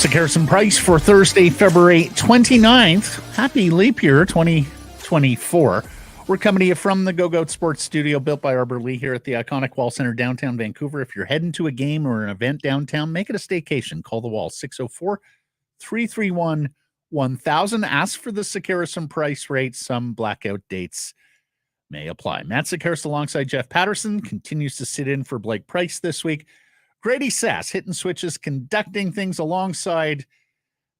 Sekeres Price for Thursday, February 29th. Happy leap year 2024. We're coming to you from the Go-Goat Sports Studio, built by Arbor Lee here at the iconic Wall Center downtown Vancouver. If you're heading to a game or an event downtown, make it a staycation. Call the Wall, 604-331-1000. Ask for the Sekeres Price rate. Some blackout dates may apply. Matt Sekeres alongside Jeff Pettersson continues to sit in for Blake Price this week. Grady Sass hitting switches, conducting things alongside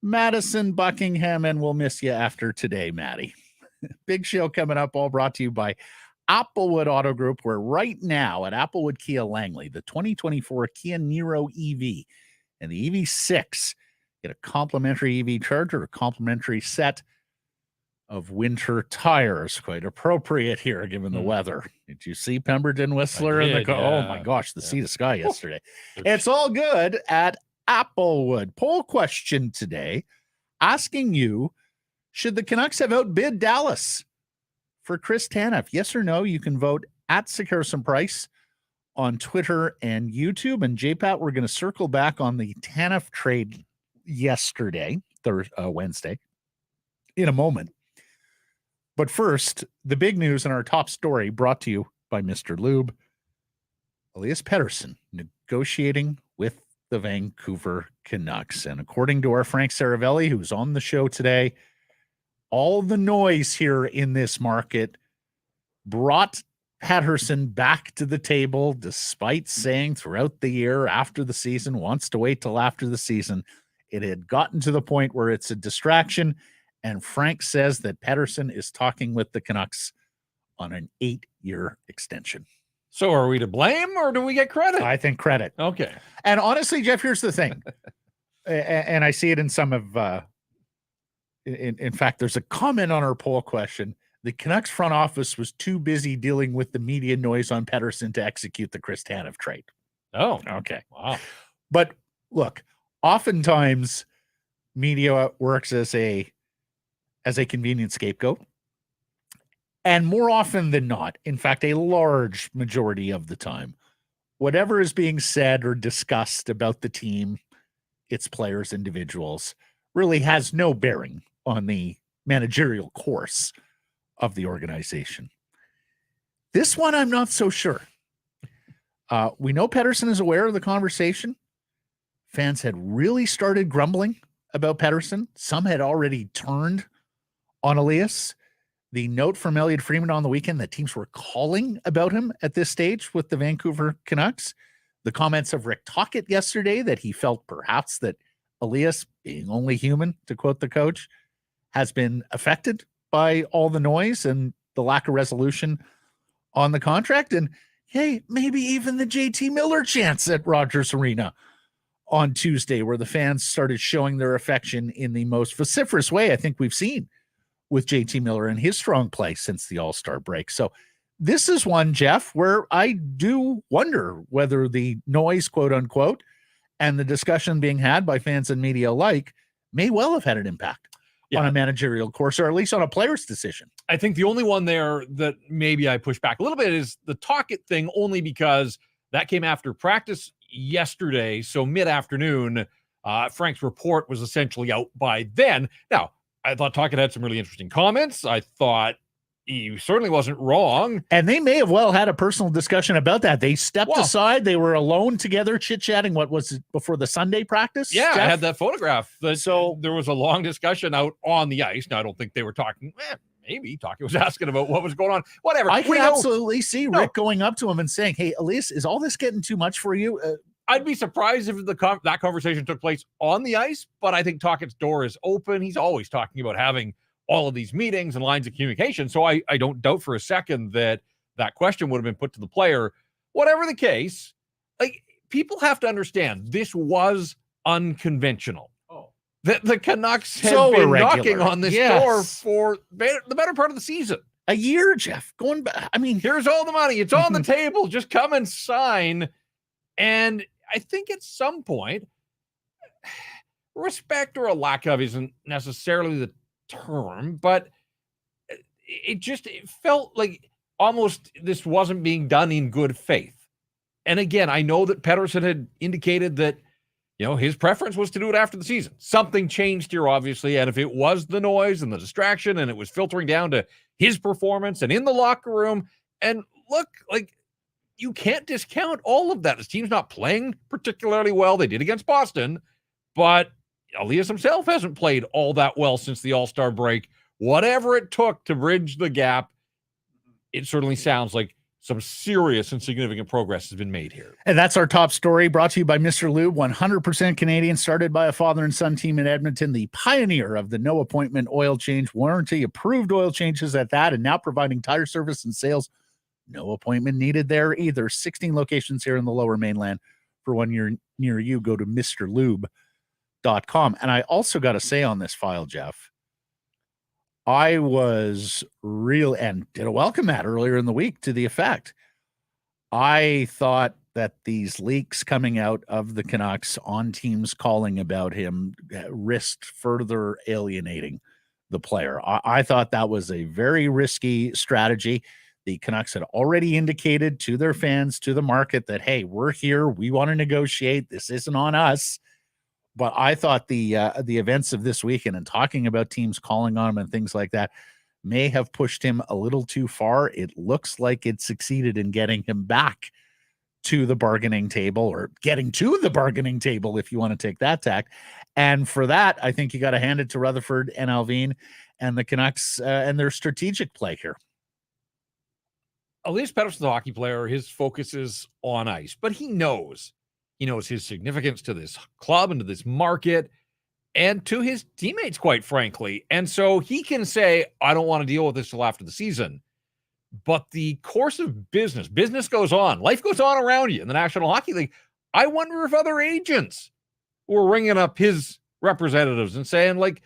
Madison Buckingham, and we'll miss you after today, Maddie. Big show coming up, all brought to you by Applewood Auto Group, where right now at Applewood Kia Langley, the 2024 Kia Niro EV and the EV6 get a complimentary EV charger, a complimentary set of winter tires. Quite appropriate here, given the weather. Did you see Pemberton Whistler in the car? Yeah. Oh my gosh, the sea to sky yesterday. It's all good at Applewood. Poll question today asking you, should the Canucks have outbid Dallas for Chris Tanev? Yes or no? You can vote at Sekeres Price on Twitter and YouTube. And JPAT, we're going to circle back on the Tanev trade yesterday, Wednesday, in a moment. But first, the big news in our top story brought to you by Mr. Lube. Elias Pettersson negotiating with the Vancouver Canucks. And according to our Frank Seravalli, who's on the show today, all the noise here in this market brought Pettersson back to the table, despite saying throughout the year after the season, wants to wait till after the season. It had gotten to the point where it's a distraction. And Frank says that Pettersson is talking with the Canucks on an 8-year extension. So are we to blame or do we get credit? I think credit. Okay. And honestly, Jeff, here's the thing. And I see it in some of, in fact, there's a comment on our poll question. The Canucks front office was too busy dealing with the media noise on Pettersson to execute the Chris Tanev trade. Oh, okay. Wow. But look, oftentimes media works as a convenient scapegoat. And more often than not, in fact, a large majority of the time, whatever is being said or discussed about the team, its players, individuals, really has no bearing on the managerial course of the organization. This one, I'm not so sure. We know Pettersson is aware of the conversation. Fans had really started grumbling about Pettersson. Some had already turned on Elias. The note from Elliot Freeman on the weekend that teams were calling about him at this stage with the Vancouver Canucks. The comments of Rick Tocchet yesterday that he felt perhaps that Elias, being only human, to quote the coach, has been affected by all the noise and the lack of resolution on the contract. And hey, maybe even the JT Miller chants at Rogers Arena on Tuesday, where the fans started showing their affection in the most vociferous way I think we've seen with JT Miller and his strong play since the All-Star break. So this is one, Jeff, where I do wonder whether the noise, quote unquote, and the discussion being had by fans and media alike may well have had an impact on a managerial course, or at least on a player's decision. I think the only one there that maybe I push back a little bit is the Tocchet thing, only because that came after practice yesterday. So mid-afternoon, Frank's report was essentially out by then. Now, I thought Tocchet had some really interesting comments. I thought he certainly wasn't wrong. And they may have well had a personal discussion about that. They stepped aside. They were alone together, chit-chatting. What was it, before the Sunday practice? Yeah, Jeff? I had that photograph. So there was a long discussion out on the ice. Now, I don't think they were talking. Maybe Tocchet was asking about what was going on. Whatever. I can absolutely see Rick going up to him and saying, hey, Elias, is all this getting too much for you? I'd be surprised if that conversation took place on the ice, but I think Tocchet's door is open. He's always talking about having all of these meetings and lines of communication. So I don't doubt for a second that question would have been put to the player. Whatever the case, like, people have to understand this was unconventional. The Canucks have been knocking on this door for the better part of the season. A year, Jeff. Going back. I mean, here's all the money. It's on the table. Just come and sign. And I think at some point, respect or a lack of isn't necessarily the term, but it felt like almost this wasn't being done in good faith. And again, I know that Pettersson had indicated that his preference was to do it after the season. Something changed here, obviously, and if it was the noise and the distraction and it was filtering down to his performance and in the locker room, and look, like, you can't discount all of that. His team's not playing particularly well. They did against Boston, but Elias himself hasn't played all that well since the All-Star break. Whatever it took to bridge the gap, it certainly sounds like some serious and significant progress has been made here. And that's our top story, brought to you by Mr. Lube, 100% Canadian, started by a father and son team in Edmonton, the pioneer of the no appointment oil change warranty, approved oil changes at that, and now providing tire service and sales. No appointment needed there either. 16 locations here in the Lower Mainland. For one year near you, go to mrlube.com. And I also got to say on this file, Jeff, I was real and did a welcome mat earlier in the week to the effect. I thought that these leaks coming out of the Canucks on teams calling about him risked further alienating the player. I thought that was a very risky strategy. The Canucks had already indicated to their fans, to the market, that, hey, we're here. We want to negotiate. This isn't on us. But I thought the events of this weekend and talking about teams calling on him and things like that may have pushed him a little too far. It looks like it succeeded in getting him back to the bargaining table, or getting to the bargaining table, if you want to take that tack. And for that, I think you got to hand it to Rutherford and Alvin and the Canucks and their strategic play here. Elias Pettersson, the hockey player, his focus is on ice, but he knows his significance to this club and to this market and to his teammates, quite frankly. And so he can say, I don't want to deal with this till after the season. But the course of business goes on. Life goes on around you in the National Hockey League. I wonder if other agents were ringing up his representatives and saying, like,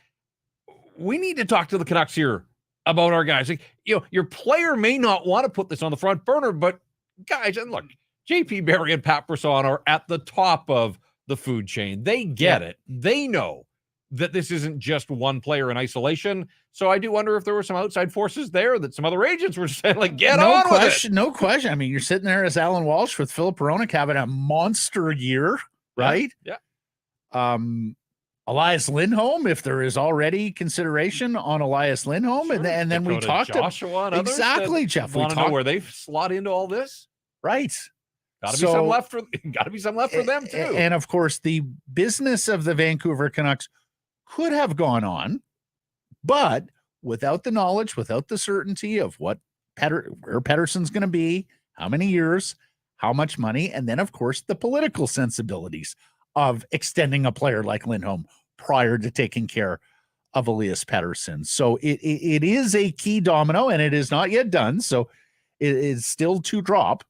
we need to talk to the Canucks here about our guys. Like, your player may not want to put this on the front burner, but guys, and look, JP Barry and Pat Brisson are at the top of the food chain. They get it. They know that this isn't just one player in isolation. So I do wonder if there were some outside forces there that some other agents were saying, like, get on with it. No question. I mean, you're sitting there as Alan Walsh with Philip Hronek having a monster year, right? Yeah. Elias Lindholm, if there is already consideration on Elias Lindholm, Sure. and then we talked to Joshua and exactly, Jeff. We want to know where they slot into all this, right? Got to be some left for. Got to be some left for them too. And of course, the business of the Vancouver Canucks could have gone on, but without the knowledge, without the certainty of where Pettersson's going to be, how many years, how much money, and then of course the political sensibilities of extending a player like Lindholm prior to taking care of Elias Pettersson. So it is a key domino, and it is not yet done. So it is still to drop.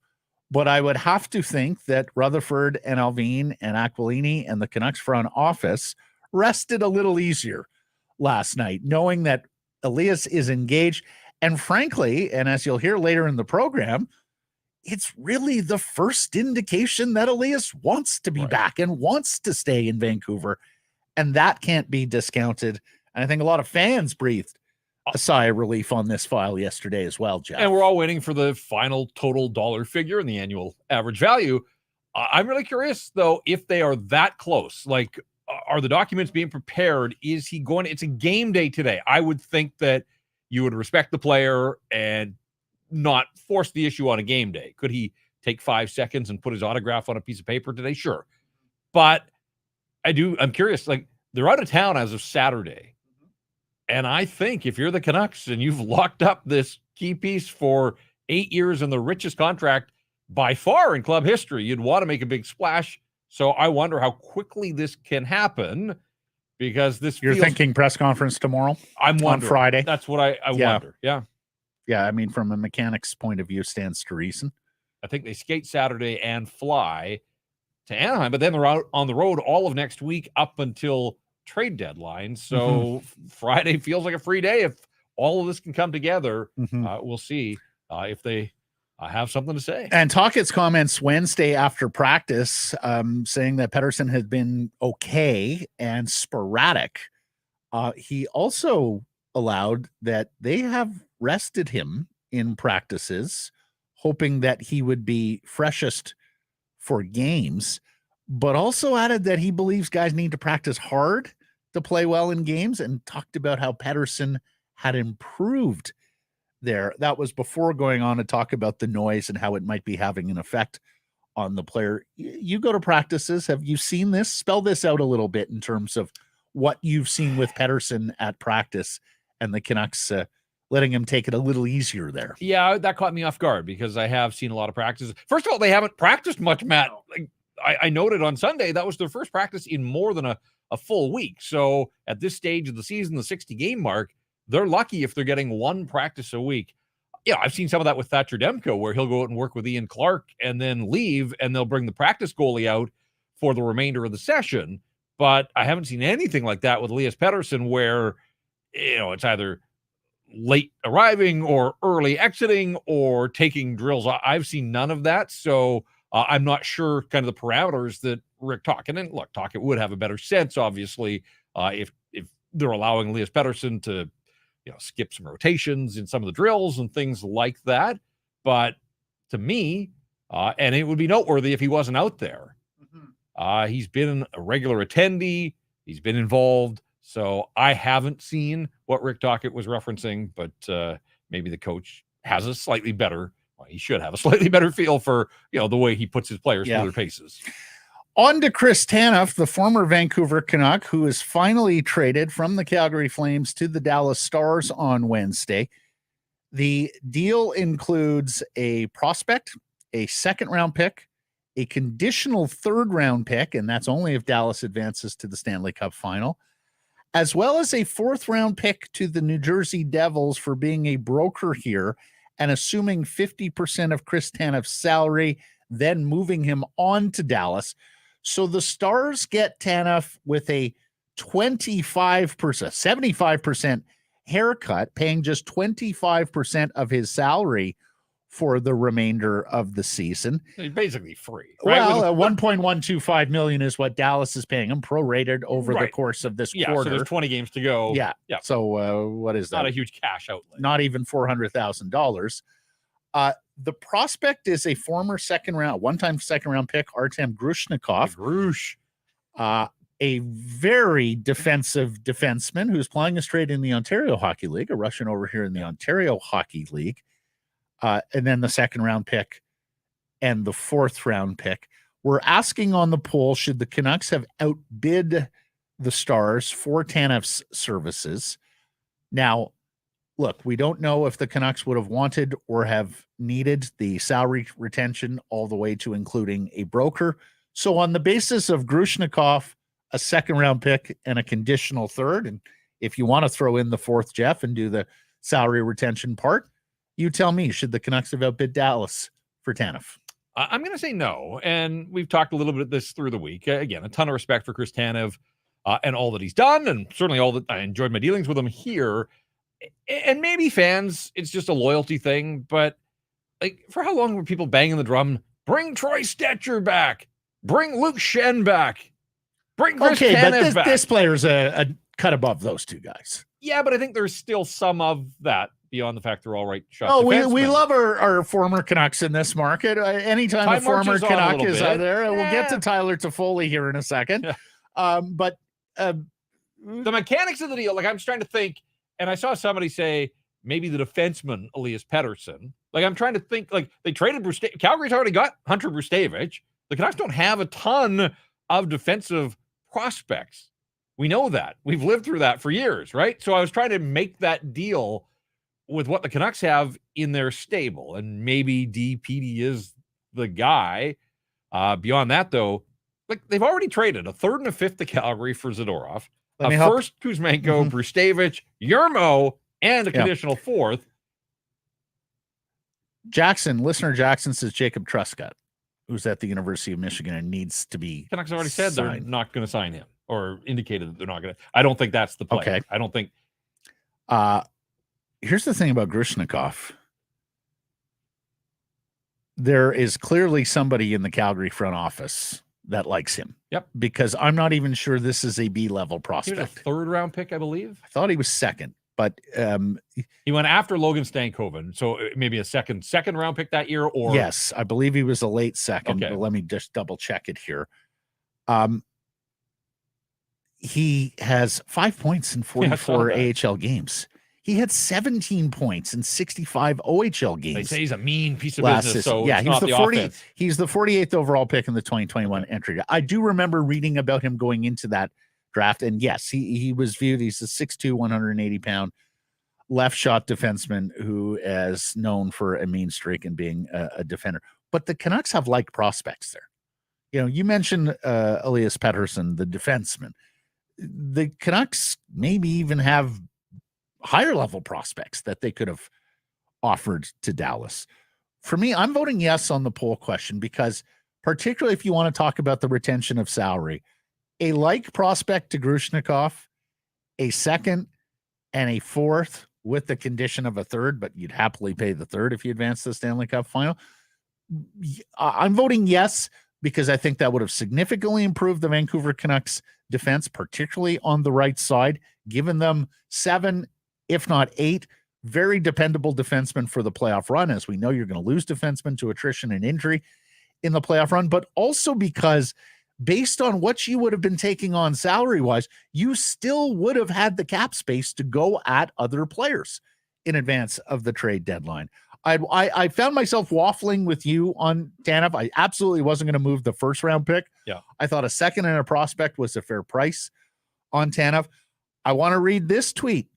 But I would have to think that Rutherford and Alvin and Aquilini and the Canucks front office rested a little easier last night, knowing that Elias is engaged. And frankly, and as you'll hear later in the program, it's really the first indication that Elias wants to be back and wants to stay in Vancouver. And that can't be discounted. And I think a lot of fans breathed a sigh of relief on this file yesterday as well, Jeff. And we're all waiting for the final total dollar figure and the annual average value. I'm really curious, though, if they are that close. Like, are the documents being prepared? Is he going? It's a game day today. I would think that you would respect the player and not force the issue on a game day. Could he take 5 seconds and put his autograph on a piece of paper today? Sure. But I'm curious, like, they're out of town as of Saturday. And I think if you're the Canucks and you've locked up this key piece for 8 years and the richest contract by far in club history, you'd want to make a big splash. So I wonder how quickly this can happen, because you're thinking press conference tomorrow. I'm wondering. On Friday. That's what I wonder. Yeah. Yeah. I mean, from a mechanic's point of view, stands to reason. I think they skate Saturday and fly to Anaheim, but then they're out on the road all of next week up until trade deadline. So Friday feels like a free day. If all of this can come together, we'll see if they have something to say. And Tocchet's comments Wednesday after practice, saying that Pettersson had been okay and sporadic. He also allowed that they have rested him in practices, hoping that he would be freshest for games. but also added that he believes guys need to practice hard to play well in games, and talked about how Pettersson had improved there. That was before going on to talk about the noise and how it might be having an effect on the player. You go to practices. Have you seen this? Spell this out a little bit in terms of what you've seen with Pettersson at practice and the Canucks letting him take it a little easier there. Yeah, that caught me off guard because I have seen a lot of practices. First of all, they haven't practiced much, Matt. Like, I noted on Sunday, that was their first practice in more than a full week. So at this stage of the season, the 60-game mark, they're lucky if they're getting one practice a week. Yeah, I've seen some of that with Thatcher Demko, where he'll go out and work with Ian Clark and then leave, and they'll bring the practice goalie out for the remainder of the session. But I haven't seen anything like that with Elias Pettersson, where, it's either late arriving or early exiting or taking drills. I've seen none of that. So I'm not sure kind of the parameters that Rick Tocchet, and look, Tocchet would have a better sense, obviously, if they're allowing Elias Pettersson to, skip some rotations in some of the drills and things like that. But to me, and it would be noteworthy if he wasn't out there. He's been a regular attendee. He's been involved. So I haven't seen what Rick Tocchet was referencing, but maybe the coach has a slightly better, he should have a slightly better feel for, the way he puts his players through their paces. On to Chris Tanev, the former Vancouver Canuck, who is finally traded from the Calgary Flames to the Dallas Stars on Wednesday. The deal includes a prospect, a second-round pick, a conditional third-round pick, and that's only if Dallas advances to the Stanley Cup final, as well as a fourth-round pick to the New Jersey Devils for being a broker here and assuming 50% of Chris Tanev's salary, then moving him on to Dallas. So the Stars get Tanev with a 25%, 75% haircut, paying just 25% of his salary for the remainder of the season. He's basically free. Right? Well, $1.125 million is what Dallas is paying him, prorated over the course of this quarter. So there's 20 games to go. Yeah. So what is that? Not a huge cash outlay. Not even $400,000. The prospect is a former one-time second-round pick, Artem Grushnikov. A very defensive defenseman who's playing a straight in the Ontario Hockey League, a Russian over here in the Ontario Hockey League. And then the second-round pick and the fourth-round pick. We're asking on the poll, should the Canucks have outbid the Stars for Tanev's services? Now, look, we don't know if the Canucks would have wanted or have needed the salary retention all the way to including a broker. So on the basis of Grushnikov, a second-round pick, and a conditional third, and if you want to throw in the fourth, Jeff, and do the salary retention part, you tell me, should the Canucks have outbid Dallas for Tanev? I'm going to say no, and we've talked a little bit of this through the week. Again, a ton of respect for Chris Tanev and all that he's done, and certainly all that I enjoyed my dealings with him here. And maybe fans, it's just a loyalty thing, but like, for how long were people banging the drum? Bring Troy Stetcher back. Bring Luke Shen back. Bring Chris Tanev back. This player's a cut above those two guys. Yeah, but I think there's still some of that beyond the fact they're all right shots. Oh, we love our former Canucks in this market. Anytime a former Canuck is out there, we'll get to Tyler Toffoli here in a second. But the mechanics of the deal, like, I'm just trying to think, and I saw somebody say maybe the defenseman, Elias Pettersson. Like, I'm trying to think, like, they traded Calgary's already got Hunter Brustevich. The Canucks don't have a ton of defensive prospects. We know that. We've lived through that for years, right? So I was trying to make that deal with what the Canucks have in their stable, and maybe DPD is the guy. Beyond that, though, like, they've already traded a third and a fifth to Calgary for Zadorov, first Kuzmenko, Brustevich, Yermo, and a conditional fourth. Listener Jackson says Jacob Truscott, who's at the University of Michigan and needs to be Canucks already said they're not going to sign him, or indicated that they're not going to. I don't think that's the play. Okay. I don't think. Here's the thing about Grushnikov. There is clearly somebody in the Calgary front office that likes him. Yep. Because I'm not even sure this is a B-level prospect. He was a third-round pick, I believe. I thought he was second, but he went after Logan Stankoven, so maybe a second round pick that year, or yes, I believe he was a late second. Okay. But let me just double check it here. He has 5 points in 44 AHL games. He had 17 points in 65 OHL games. They say he's a mean piece of business, so yeah, it's not the offense. He's the 48th overall pick in the 2021 entry. I do remember reading about him going into that draft, and yes, he was viewed. He's a 6'2", 180-pound left shot defenseman who is known for a mean streak and being a defender. But the Canucks have like prospects there. You know, you mentioned Elias Pettersson, the defenseman. The Canucks maybe even have higher level prospects that they could have offered to Dallas. For me, I'm voting yes on the poll question because particularly if you want to talk about the retention of salary, a like prospect to Grushnikov, a second and a fourth with the condition of a third, but you'd happily pay the third if you advance the Stanley Cup final. I'm voting yes because I think that would have significantly improved the Vancouver Canucks defense, particularly on the right side, given them 7, if not 8, very dependable defensemen for the playoff run, as we know you're going to lose defensemen to attrition and injury in the playoff run, but also because based on what you would have been taking on salary-wise, you still would have had the cap space to go at other players in advance of the trade deadline. I found myself waffling with you on Tanev. I absolutely wasn't going to move the first-round pick. Yeah, I thought a second and a prospect was a fair price on Tanev. I want to read this tweet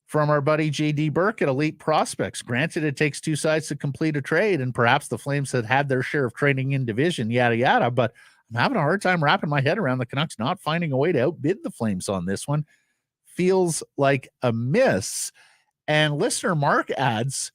from our buddy J.D. Burke at Elite Prospects. Granted, it takes two sides to complete a trade, and perhaps the Flames had their share of trading in division, yada, yada, but I'm having a hard time wrapping my head around the Canucks not finding a way to outbid the Flames on this one. Feels like a miss. And listener Mark adds,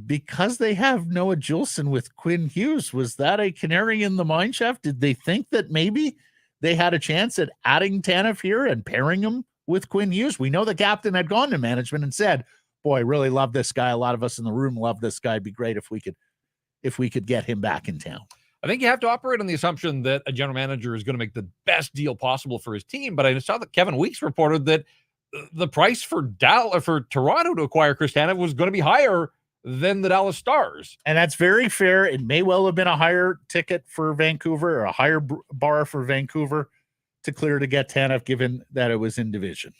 because they have Noah Juulsen with Quinn Hughes, was that a canary in the mine shaft? Did they think that maybe they had a chance at adding Tanev here and pairing him with Quinn Hughes? We know the captain had gone to management and said, boy, I really love this guy. A lot of us in the room love this guy. It'd be great if we could get him back in town. I think you have to operate on the assumption that a general manager is going to make the best deal possible for his team. But I saw that Kevin Weeks reported that the price for Toronto to acquire Chris Tanev was going to be higher than the Dallas Stars. And that's very fair. It may well have been a higher ticket for Vancouver or a higher bar for Vancouver to clear to get Tanev, given that it was in division.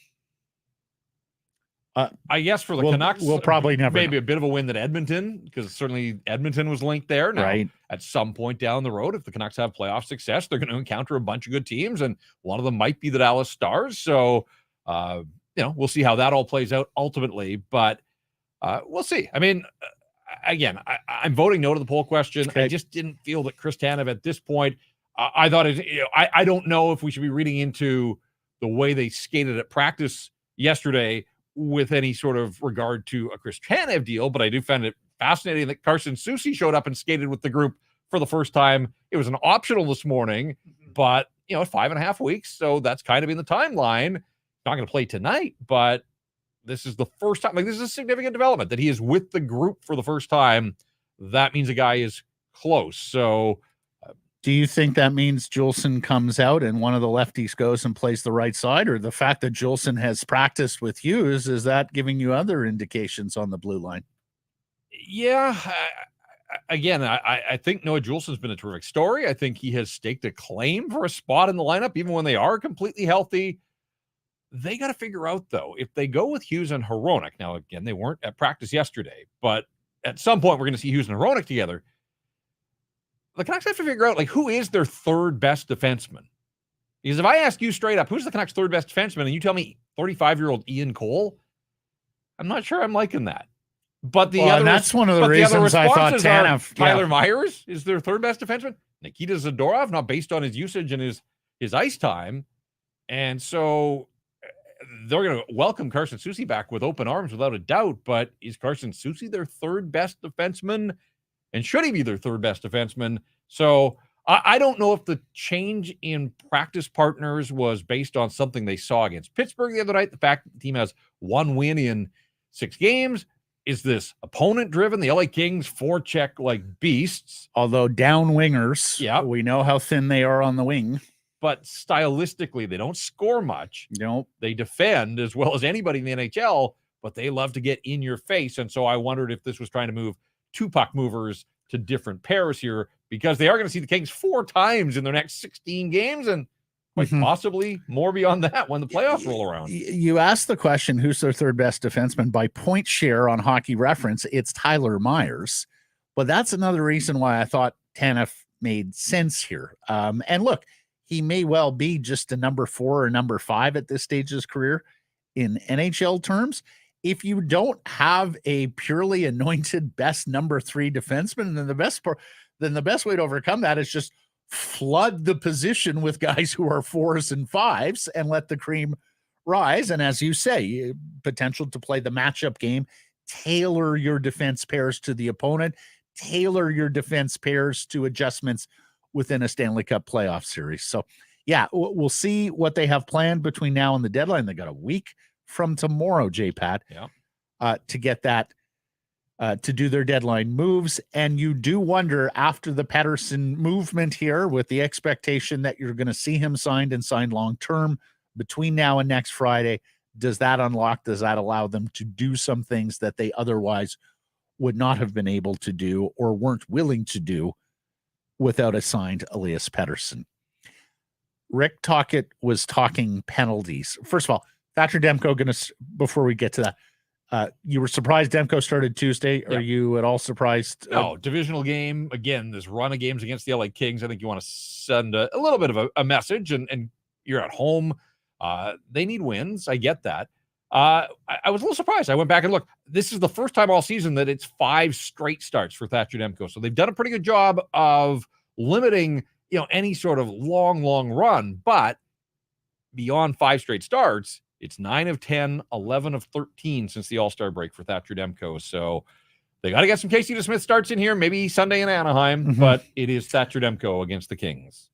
I guess for the Canucks, we'll probably never maybe a bit of a win at Edmonton, because certainly Edmonton was linked there. Now, right. At some point down the road, if the Canucks have playoff success, they're going to encounter a bunch of good teams, and one of them might be the Dallas Stars. So, we'll see how that all plays out ultimately, but we'll see. I mean, again, I'm voting no to the poll question. Okay. I just didn't feel that Chris Tanev at this point. I thought I don't know if we should be reading into the way they skated at practice yesterday with any sort of regard to a Chris Tanev deal, but I do find it fascinating that Carson Soucy showed up and skated with the group for the first time. It was an optional this morning, but 5.5 weeks, so that's kind of in the timeline. Not going to play tonight, but this is the first time. Like, this is a significant development that he is with the group for the first time. That means a guy is close. So, do you think that means Juulsen comes out and one of the lefties goes and plays the right side, or the fact that Juulsen has practiced with Hughes, is that giving you other indications on the blue line? Yeah. I think Noah Juulsen's been a terrific story. I think he has staked a claim for a spot in the lineup, even when they are completely healthy. They got to figure out, though, if they go with Hughes and Hronek. Now, again, they weren't at practice yesterday, but at some point we're going to see Hughes and Hronek together. The Canucks have to figure out, who is their third best defenseman? Because if I ask you straight up, who's the Canucks' third best defenseman, and you tell me 35-year-old Ian Cole, I'm not sure I'm liking that. But that's one of the reasons I thought Tanev. Tyler Myers is their third best defenseman. Nikita Zadorov, not based on his usage and his ice time. And so they're going to welcome Carson Soucy back with open arms without a doubt. But is Carson Soucy their third best defenseman? And should he be their third best defenseman? So I don't know if the change in practice partners was based on something they saw against Pittsburgh the other night. The fact that the team has one win in 6 games. Is this opponent driven? The LA Kings forecheck like beasts. Although down wingers, yeah, we know how thin they are on the wing. But stylistically, they don't score much. Nope. They defend as well as anybody in the NHL, but they love to get in your face. And so I wondered if this was trying to move 2 puck movers to different pairs here because they are going to see the Kings 4 times in their next 16 games and quite possibly more beyond that when the playoffs roll around. You asked the question, who's their third best defenseman? By point share on Hockey Reference, it's Tyler Myers. But that's another reason why I thought Tanev made sense here. And look, he may well be just a number 4 or number 5 at this stage of his career in NHL terms. If you don't have a purely anointed best number 3 defenseman, then the best way to overcome that is just flood the position with guys who are 4s and 5s and let the cream rise. And as you say, potential to play the matchup game, tailor your defense pairs to the opponent, tailor your defense pairs to adjustments within a Stanley Cup playoff series. So yeah, we'll see what they have planned between now and the deadline. They got a week from tomorrow, J-Pat, to get that, to do their deadline moves. And you do wonder, after the Pettersson movement here, with the expectation that you're going to see him signed and signed long-term between now and next Friday, does that allow them to do some things that they otherwise would not have been able to do or weren't willing to do without a signed Elias Pettersson? Rick Tocchet was talking penalties. First of all, Thatcher Demko, before we get to that, you were surprised Demko started Tuesday. Are you at all surprised? No, divisional game. Again, this run of games against the LA Kings, I think you want to send a little bit of a message, and you're at home. They need wins. I get that. I was a little surprised. I went back and looked. This is the first time all season that it's 5 straight starts for Thatcher Demko. So they've done a pretty good job of limiting, any sort of long run. But beyond 5 straight starts, it's 9 of 10, 11 of 13 since the All-Star break for Thatcher Demko. So they got to get some Casey DeSmith starts in here, maybe Sunday in Anaheim, but it is Thatcher Demko against the Kings.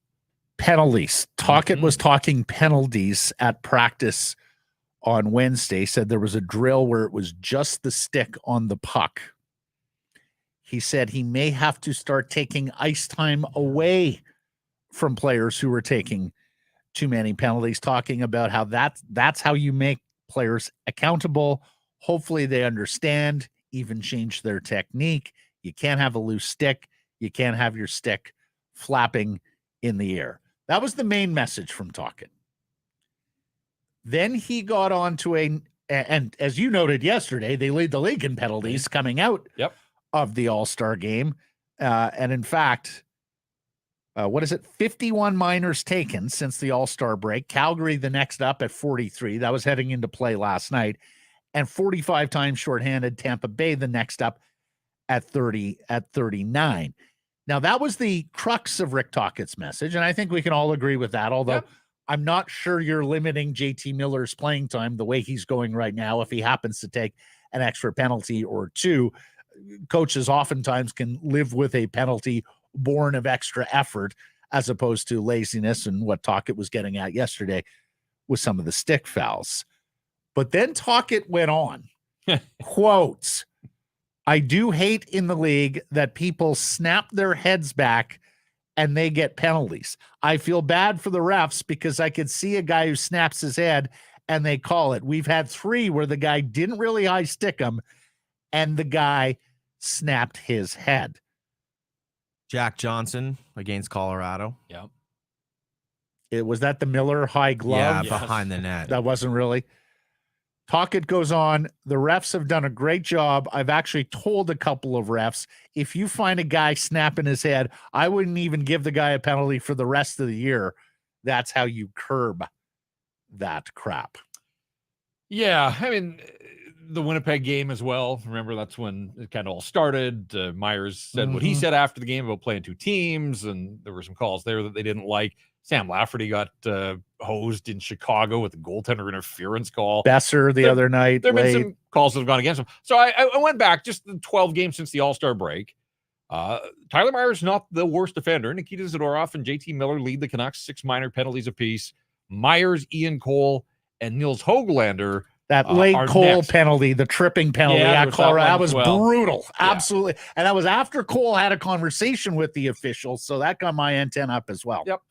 Penalties. Tocchet was talking penalties at practice on Wednesday, said there was a drill where it was just the stick on the puck. He said he may have to start taking ice time away from players who were taking too many penalties, talking about how that's how you make players accountable. Hopefully they understand, even change their technique. You can't have a loose stick. You can't have your stick flapping in the air. That was the main message from Tocchet. Then he got on to and as you noted yesterday, they lead the league in penalties coming out of the All-Star game. And in fact, 51 minors taken since the All-Star break. Calgary the next up at 43. That was heading into play last night. And 45 times shorthanded. Tampa Bay the next up at 39. Now, that was the crux of Rick Tocchet's message, and I think we can all agree with that, although I'm not sure you're limiting JT Miller's playing time the way he's going right now. If he happens to take an extra penalty or two, coaches oftentimes can live with a penalty born of extra effort as opposed to laziness, and what Tocchet was getting at yesterday with some of the stick fouls. But then Tocchet went on, quotes, "I do hate in the league that people snap their heads back and they get penalties. I feel bad for the refs because I could see a guy who snaps his head and they call it. We've had 3 where the guy didn't really high stick him and the guy snapped his head." Jack Johnson against Colorado. Yeah. Was that the Miller high glove? Yeah, behind the net. That wasn't really. Tocchet goes on, "The refs have done a great job. I've actually told a couple of refs, if you find a guy snapping his head, I wouldn't even give the guy a penalty for the rest of the year. That's how you curb that crap." Yeah, I mean, the Winnipeg game as well. Remember, that's when it kind of all started. Myers said what he said after the game about playing 2 teams, and there were some calls there that they didn't like. Sam Lafferty got hosed in Chicago with a goaltender interference call. Besser the other night. There have been some calls that have gone against him. So I went back just the 12 games since the All-Star break. Tyler Myers not the worst defender. Nikita Zadorov and JT Miller lead the Canucks, 6 minor penalties apiece. Myers, Ian Cole, and Nils Höglander. That late Cole penalty, the tripping penalty at Colorado, that was brutal. Absolutely. And that was after Cole had a conversation with the officials. So that got my antenna up as well. Yep.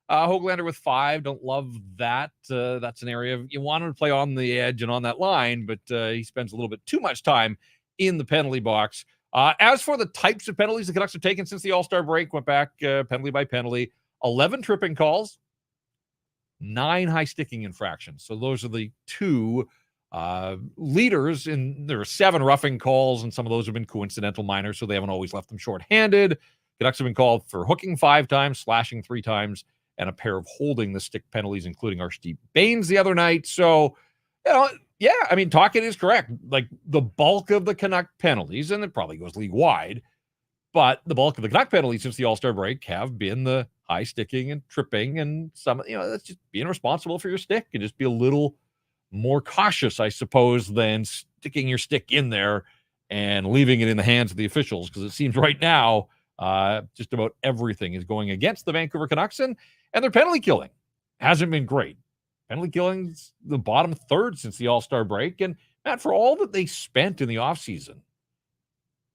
Höglander with 5. Don't love that. That's an area you want him to play on the edge and on that line, but he spends a little bit too much time in the penalty box. As for the types of penalties the Canucks have taken since the All-Star break, went back penalty by penalty, 11 tripping calls, 9 high sticking infractions. So those are the 2 leaders. There are 7 roughing calls, and some of those have been coincidental minors, so they haven't always left them shorthanded. Canucks have been called for hooking 5 times, slashing 3 times, and a pair of holding the stick penalties, including Archdeep Baines the other night. So, yeah, I mean, Tocchet is correct. Like, the bulk of the Canuck penalties, and it probably goes league-wide, but the bulk of the Canuck penalties since the All-Star break have been the high sticking and tripping, and some, that's just being responsible for your stick and just be a little more cautious, I suppose, than sticking your stick in there and leaving it in the hands of the officials, because it seems right now just about everything is going against the Vancouver Canucks, and their penalty killing hasn't been great. Penalty killing's the bottom third since the All-Star break, and Matt, for all that they spent in the offseason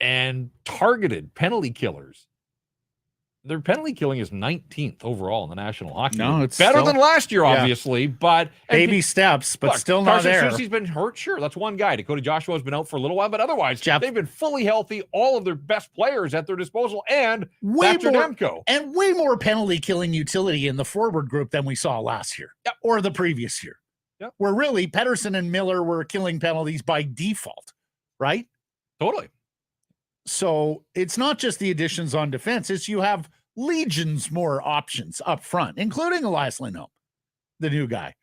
and targeted penalty killers, their penalty killing is 19th overall in the National Hockey League. It's better still, than last year, obviously, but baby steps, but look, still not Carson there. Soucy's been hurt, sure. That's one guy. Dakota Joshua's been out for a little while, but otherwise, they've been fully healthy. All of their best players at their disposal, and Thatcher Demko. And way more penalty killing utility in the forward group than we saw last year or the previous year. Yep. Where really Pettersson and Miller were killing penalties by default, right? Totally. So it's not just the additions on defense, it's you have legions more options up front, including Elias Lindholm, the new guy,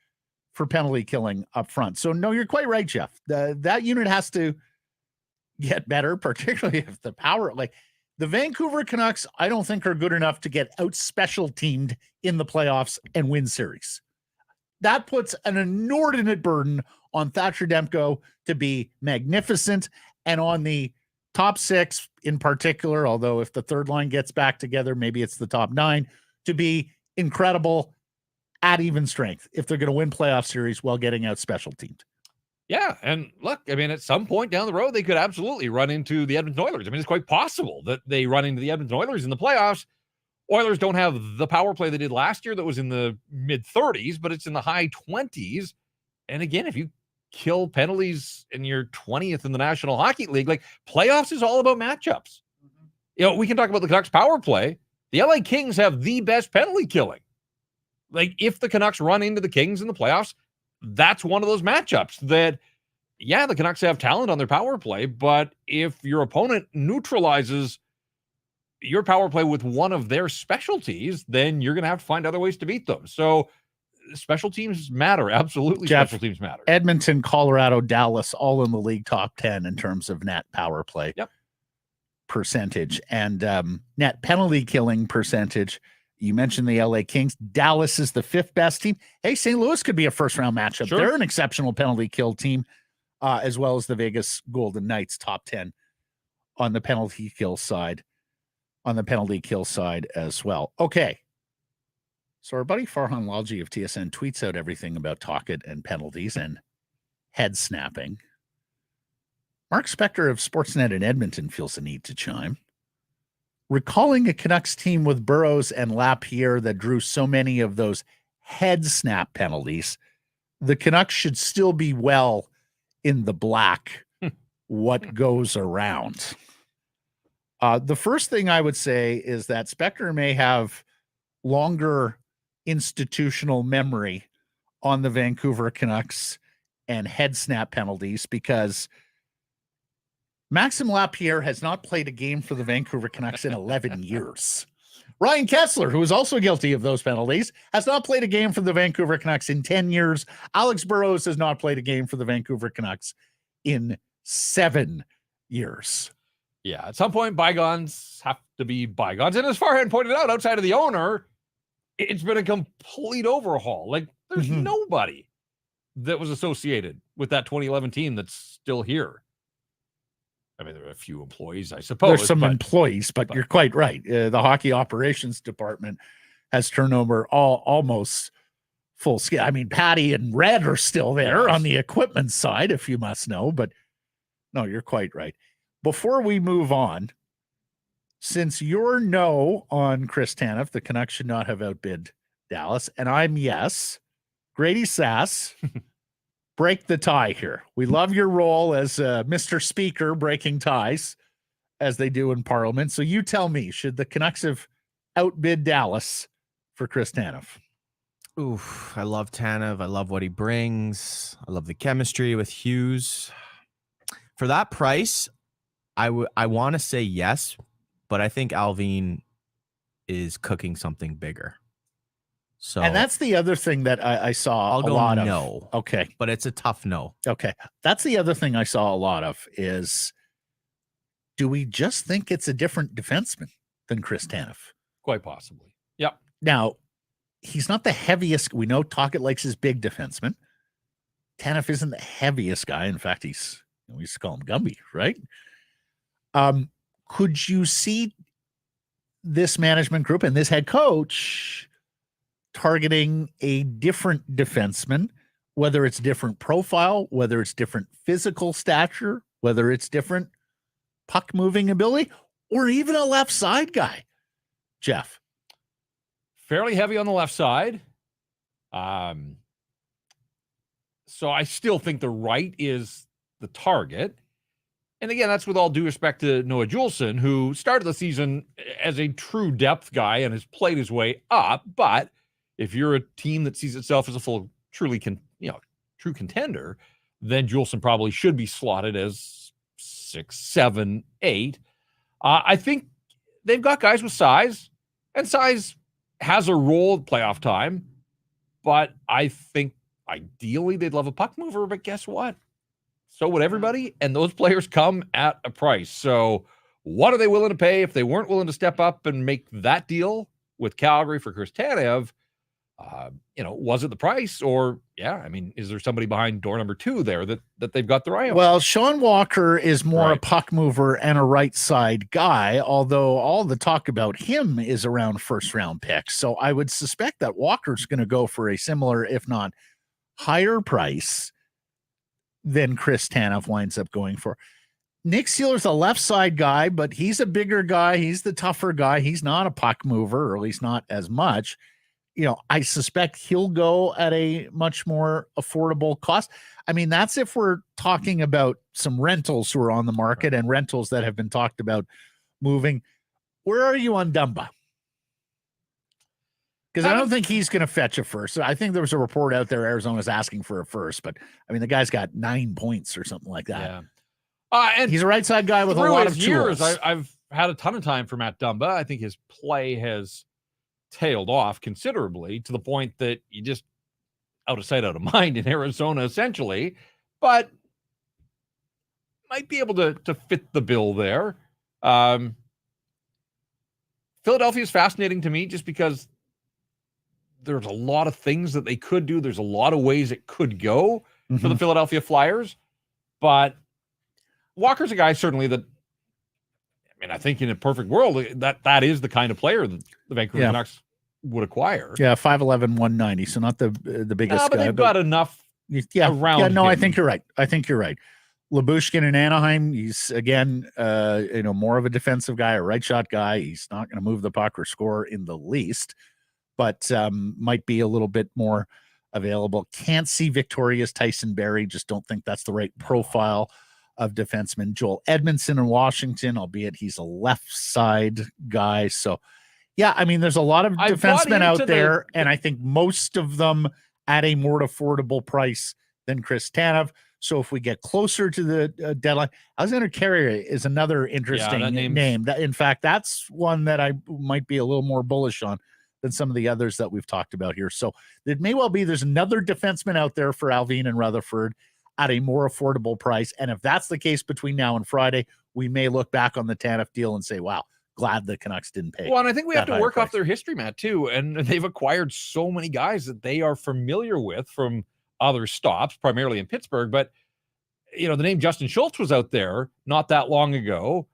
for penalty killing up front. So no, you're quite right, Jeff. That unit has to get better, particularly if the power, like the Vancouver Canucks, I don't think are good enough to get out special teamed in the playoffs and win series. That puts an inordinate burden on Thatcher Demko to be magnificent, and on the top 6 in particular, although if the third line gets back together, maybe it's the top 9, to be incredible at even strength if they're going to win playoff series while getting out special teamed. Yeah, and look, I mean, at some point down the road, they could absolutely run into the Edmonton Oilers. I mean, it's quite possible that they run into the Edmonton Oilers in the playoffs. Oilers don't have the power play they did last year that was in the mid-30s, but it's in the high 20s. And again, if you kill penalties and you're 20th in the National Hockey League, like, playoffs is all about matchups. We can talk about the Canucks power play. The LA Kings have the best penalty killing. Like, if the Canucks run into the Kings in the playoffs, that's one of those matchups that, yeah, the Canucks have talent on their power play, but if your opponent neutralizes your power play with one of their specialties, then you're going to have to find other ways to beat them. So special teams matter. Absolutely. Jeff, special teams matter. Edmonton, Colorado, Dallas, all in the league top 10 in terms of net power play percentage and net penalty killing percentage. You mentioned the LA Kings. Dallas is the 5th best team. Hey, St. Louis could be a first round matchup. Sure. They're an exceptional penalty kill team, as well as the Vegas Golden Knights, top 10 on the penalty kill side. As well. Okay. So our buddy Farhan Lalji of TSN tweets out everything about Tocchet and penalties and head snapping. Mark Spector of Sportsnet in Edmonton feels the need to chime. Recalling a Canucks team with Burrows and Lapierre that drew so many of those head snap penalties, the Canucks should still be well in the black. What goes around? The first thing I would say is that Spector may have longer institutional memory on the Vancouver Canucks and head snap penalties, because Maxime Lapierre has not played a game for the Vancouver Canucks in 11 years. Ryan Kessler, who is also guilty of those penalties, has not played a game for the Vancouver Canucks in 10 years. Alex Burrows has not played a game for the Vancouver Canucks in 7 years. Yeah, at some point, bygones have to be bygones. And as Farhan pointed out, outside of the owner, it's been a complete overhaul. Like, there's nobody that was associated with that 2011 team that's still here. I mean, there are a few employees, I suppose. There's some employees, but you're quite right. The hockey operations department has turned over almost full scale. I mean, Patty and Red are still there on the equipment side, if you must know. But no, you're quite right. Before we move on, since you're no on Chris Tanev, the Canucks should not have outbid Dallas, and I'm yes, Grady Sass, break the tie here. We love your role as Mr. Speaker breaking ties as they do in Parliament. So you tell me, should the Canucks have outbid Dallas for Chris Tanev? Oof, I love Tanev. I love what he brings. I love the chemistry with Hughes. For that price, I want to say yes, but I think Alvin is cooking something bigger. So, and that's the other thing that I saw I'll a go lot no. of. Okay. But it's a tough no. Okay. That's the other thing I saw a lot of is, do we just think it's a different defenseman than Chris Tanev? Quite possibly. Yep. Now, he's not the heaviest. We know Tocchet likes his big defenseman. Tanev isn't the heaviest guy. In fact, we used to call him Gumby, right? Could you see this management group and this head coach targeting a different defenseman, whether it's different profile, whether it's different physical stature, whether it's different puck moving ability, or even a left side guy? Jeff? Fairly heavy on the left side. So I still think the right is the target. And again, that's with all due respect to Noah Juulsen, who started the season as a true depth guy and has played his way up. But if you're a team that sees itself as a true contender, then Juulsen probably should be slotted as 6, 7, 8. I think they've got guys with size, and size has a role at playoff time. But I think ideally they'd love a puck mover, but guess what? So would everybody, and those players come at a price. So what are they willing to pay? If they weren't willing to step up and make that deal with Calgary for Chris Tanev, was it the price? Or, is there somebody behind door number 2 there that they've got their eye on? Well, Sean Walker is more a puck mover and a right side guy, although all the talk about him is around first round picks. So I would suspect that Walker's going to go for a similar, if not higher price than Chris Tanev winds up going for. Nick Seeler's a left side guy, but he's a bigger guy. He's the tougher guy. He's not a puck mover, or at least not as much. I suspect he'll go at a much more affordable cost. I mean, that's if we're talking about some rentals who are on the market and rentals that have been talked about moving. Where are you on Dumba? Because I don't think he's going to fetch a first. I think there was a report out there Arizona's asking for a first, but I mean, the guy's got 9 points or something like that. Yeah. And he's a right side guy with a lot of years. tools. I've had a ton of time for Matt Dumba. I think his play has tailed off considerably to the point that you just out of sight, out of mind in Arizona, essentially, but might be able to fit the bill there. Philadelphia is fascinating to me just because there's a lot of things that they could do. There's a lot of ways it could go for the Philadelphia Flyers, but Walker's a guy certainly that, I think in a perfect world, that is the kind of player that the Vancouver Canucks would acquire. Yeah, 5'11", 190, so not the biggest guy. But they've got enough around him. I think you're right. Lyubushkin in Anaheim, he's, again, more of a defensive guy, a right shot guy. He's not going to move the puck or score in the least, but might be a little bit more available. Can't see Victoria's Tyson Barrie. Just don't think that's the right profile of defenseman. Joel Edmondson in Washington, albeit he's a left side guy. So, there's a lot of defensemen out there, and I think most of them at a more affordable price than Chris Tanev. So if we get closer to the deadline, Alexander Carrier is another interesting name. In fact, that's one that I might be a little more bullish on than some of the others that we've talked about here. So it may well be there's another defenseman out there for Alvin and Rutherford at a more affordable price. And if that's the case between now and Friday, we may look back on the Tanev deal and say, wow, glad the Canucks didn't pay. Well, and I think we have to work off their history, Matt, too. And they've acquired so many guys that they are familiar with from other stops, primarily in Pittsburgh. But, the name Justin Schultz was out there not that long ago.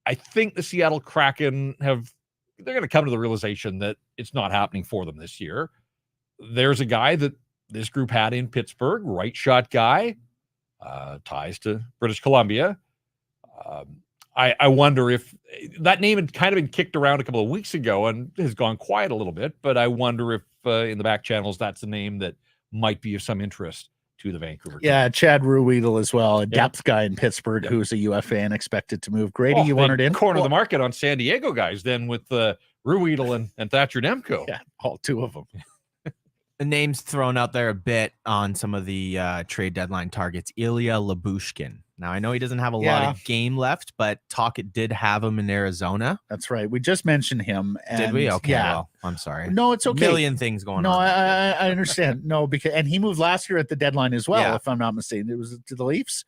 I think the Seattle Kraken they're going to come to the realization that it's not happening for them this year. There's a guy that this group had in Pittsburgh, right shot guy, ties to British Columbia. I wonder if that name had kind of been kicked around a couple of weeks ago and has gone quiet a little bit, but I wonder if in the back channels, that's a name that might be of some interest to the Vancouver Yeah, Canucks. Chad Ruhwedel as well, a Yep. depth guy in Pittsburgh Yep. who's a UFA and expected to move. Grady, Oh, you they want it in? corner the market on San Diego guys then with Ruhwedel and Thatcher Demko. Yeah, all two of them. The names thrown out there a bit on some of the trade deadline targets. Ilya Lyubushkin. Now, I know he doesn't have a lot of game left, but Tocchet did have him in Arizona. That's right. We just mentioned him. Did we? and Okay, Yeah. well, I'm sorry. No, it's okay. Million things going No, on. I understand. No, and he moved last year at the deadline as well, Yeah. if I'm not mistaken. It was to the Leafs.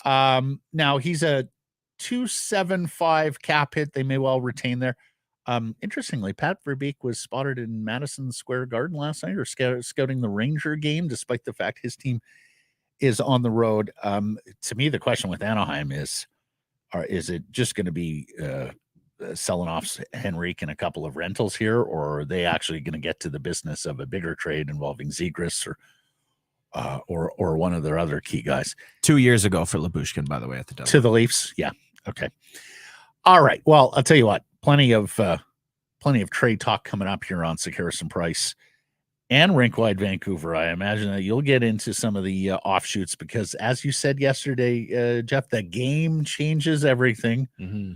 Now he's a 275 cap hit. They may well retain there. Interestingly, Pat Verbeek was spotted in Madison Square Garden last night, or scouting the Ranger game, despite the fact his team is on the road. To me, the question with Anaheim is it just going to be selling off Henrique and a couple of rentals here, or are they actually going to get to the business of a bigger trade involving Zegras or one of their other key guys? 2 years ago for Lyubushkin, by the way, at the deadline. To the Leafs? Yeah. Okay. All right. Well, I'll tell you what, plenty of trade talk coming up here on Sekeres Price and Rink-Wide Vancouver. I imagine that you'll get into some of the offshoots because, as you said yesterday, Jeff, the game changes everything. Mm-hmm.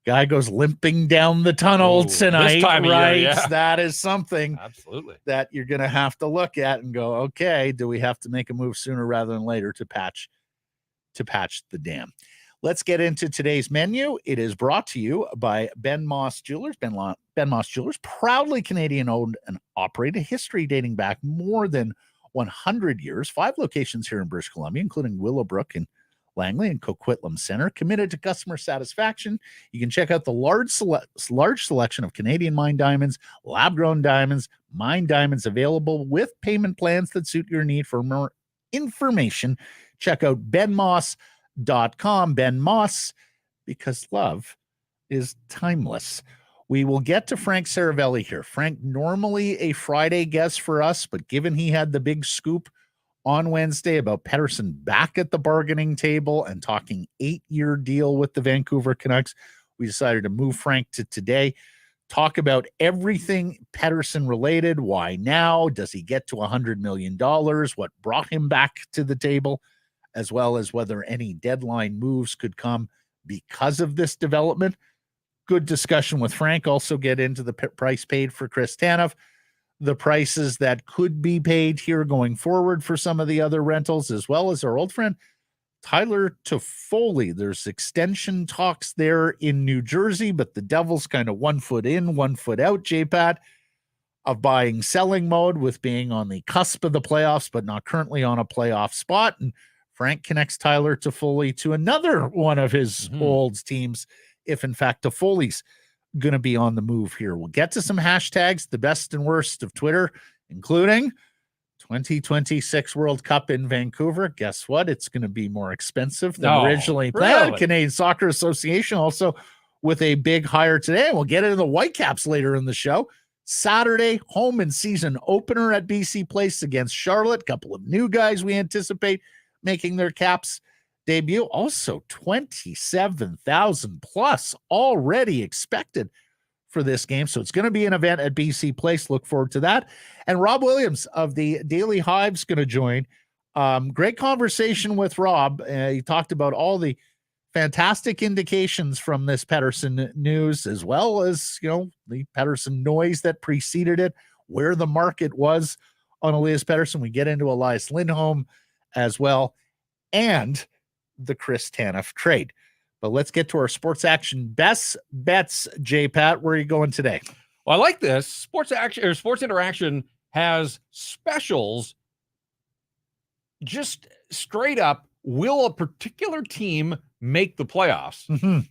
Guy goes limping down the tunnel tonight, this time of year, right? yeah. That is something Absolutely. that you're going to have to look at and go, okay, do we have to make a move sooner rather than later to patch the dam? Let's get into today's menu. It is brought to you by Ben Moss Jewelers. Ben Moss Jewelers, proudly Canadian-owned and operated, history dating back more than 100 years. 5 locations here in British Columbia, including Willowbrook and Langley and Coquitlam Center. Committed to customer satisfaction. You can check out the large selection of Canadian mine diamonds, lab-grown diamonds, mine diamonds available with payment plans that suit your need. For more information, check out benmoss.com. Ben Moss, because love is timeless. We will get to Frank Seravalli here. Frank, normally a Friday guest for us, but given he had the big scoop on Wednesday about Pettersson back at the bargaining table and talking 8-year deal with the Vancouver Canucks, we decided to move Frank to today. Talk about everything Pettersson related. Why now? Does he get to $100 million? What brought him back to the table? As well as whether any deadline moves could come because of this development. Good discussion with Frank. Also get into the price paid for Chris Tanev, the prices that could be paid here going forward for some of the other rentals, as well as our old friend Tyler Toffoli. There's extension talks there in New Jersey, but the Devils kind of 1 foot in, 1 foot out, J-Pat, of buying, selling mode, with being on the cusp of the playoffs, but not currently on a playoff spot. And Frank connects Tyler Toffoli to another one of his old teams, if in fact Toffoli's going to be on the move here. We'll get to some hashtags, the best and worst of Twitter, including 2026 World Cup in Vancouver. Guess what? It's going to be more expensive than originally planned. Really? Canadian Soccer Association also with a big hire today. And we'll get into the Whitecaps later in the show. Saturday, home and season opener at BC Place against Charlotte. Couple of new guys we anticipate making their Caps debut. Also 27,000 plus already expected for this game. So it's going to be an event at BC Place. Look forward to that. And Rob Williams of the Daily Hive's going to join. Great conversation with Rob. He talked about all the fantastic indications from this Pettersson news, as well as, the Pettersson noise that preceded it, where the market was on Elias Pettersson. We get into Elias Lindholm as well, and the Chris Tanev trade. But let's get to our sports action best bets. J-Pat, where are you going today? Well, I like this. Sports Interaction has specials. Just straight up, will a particular team make the playoffs? Mm-hmm.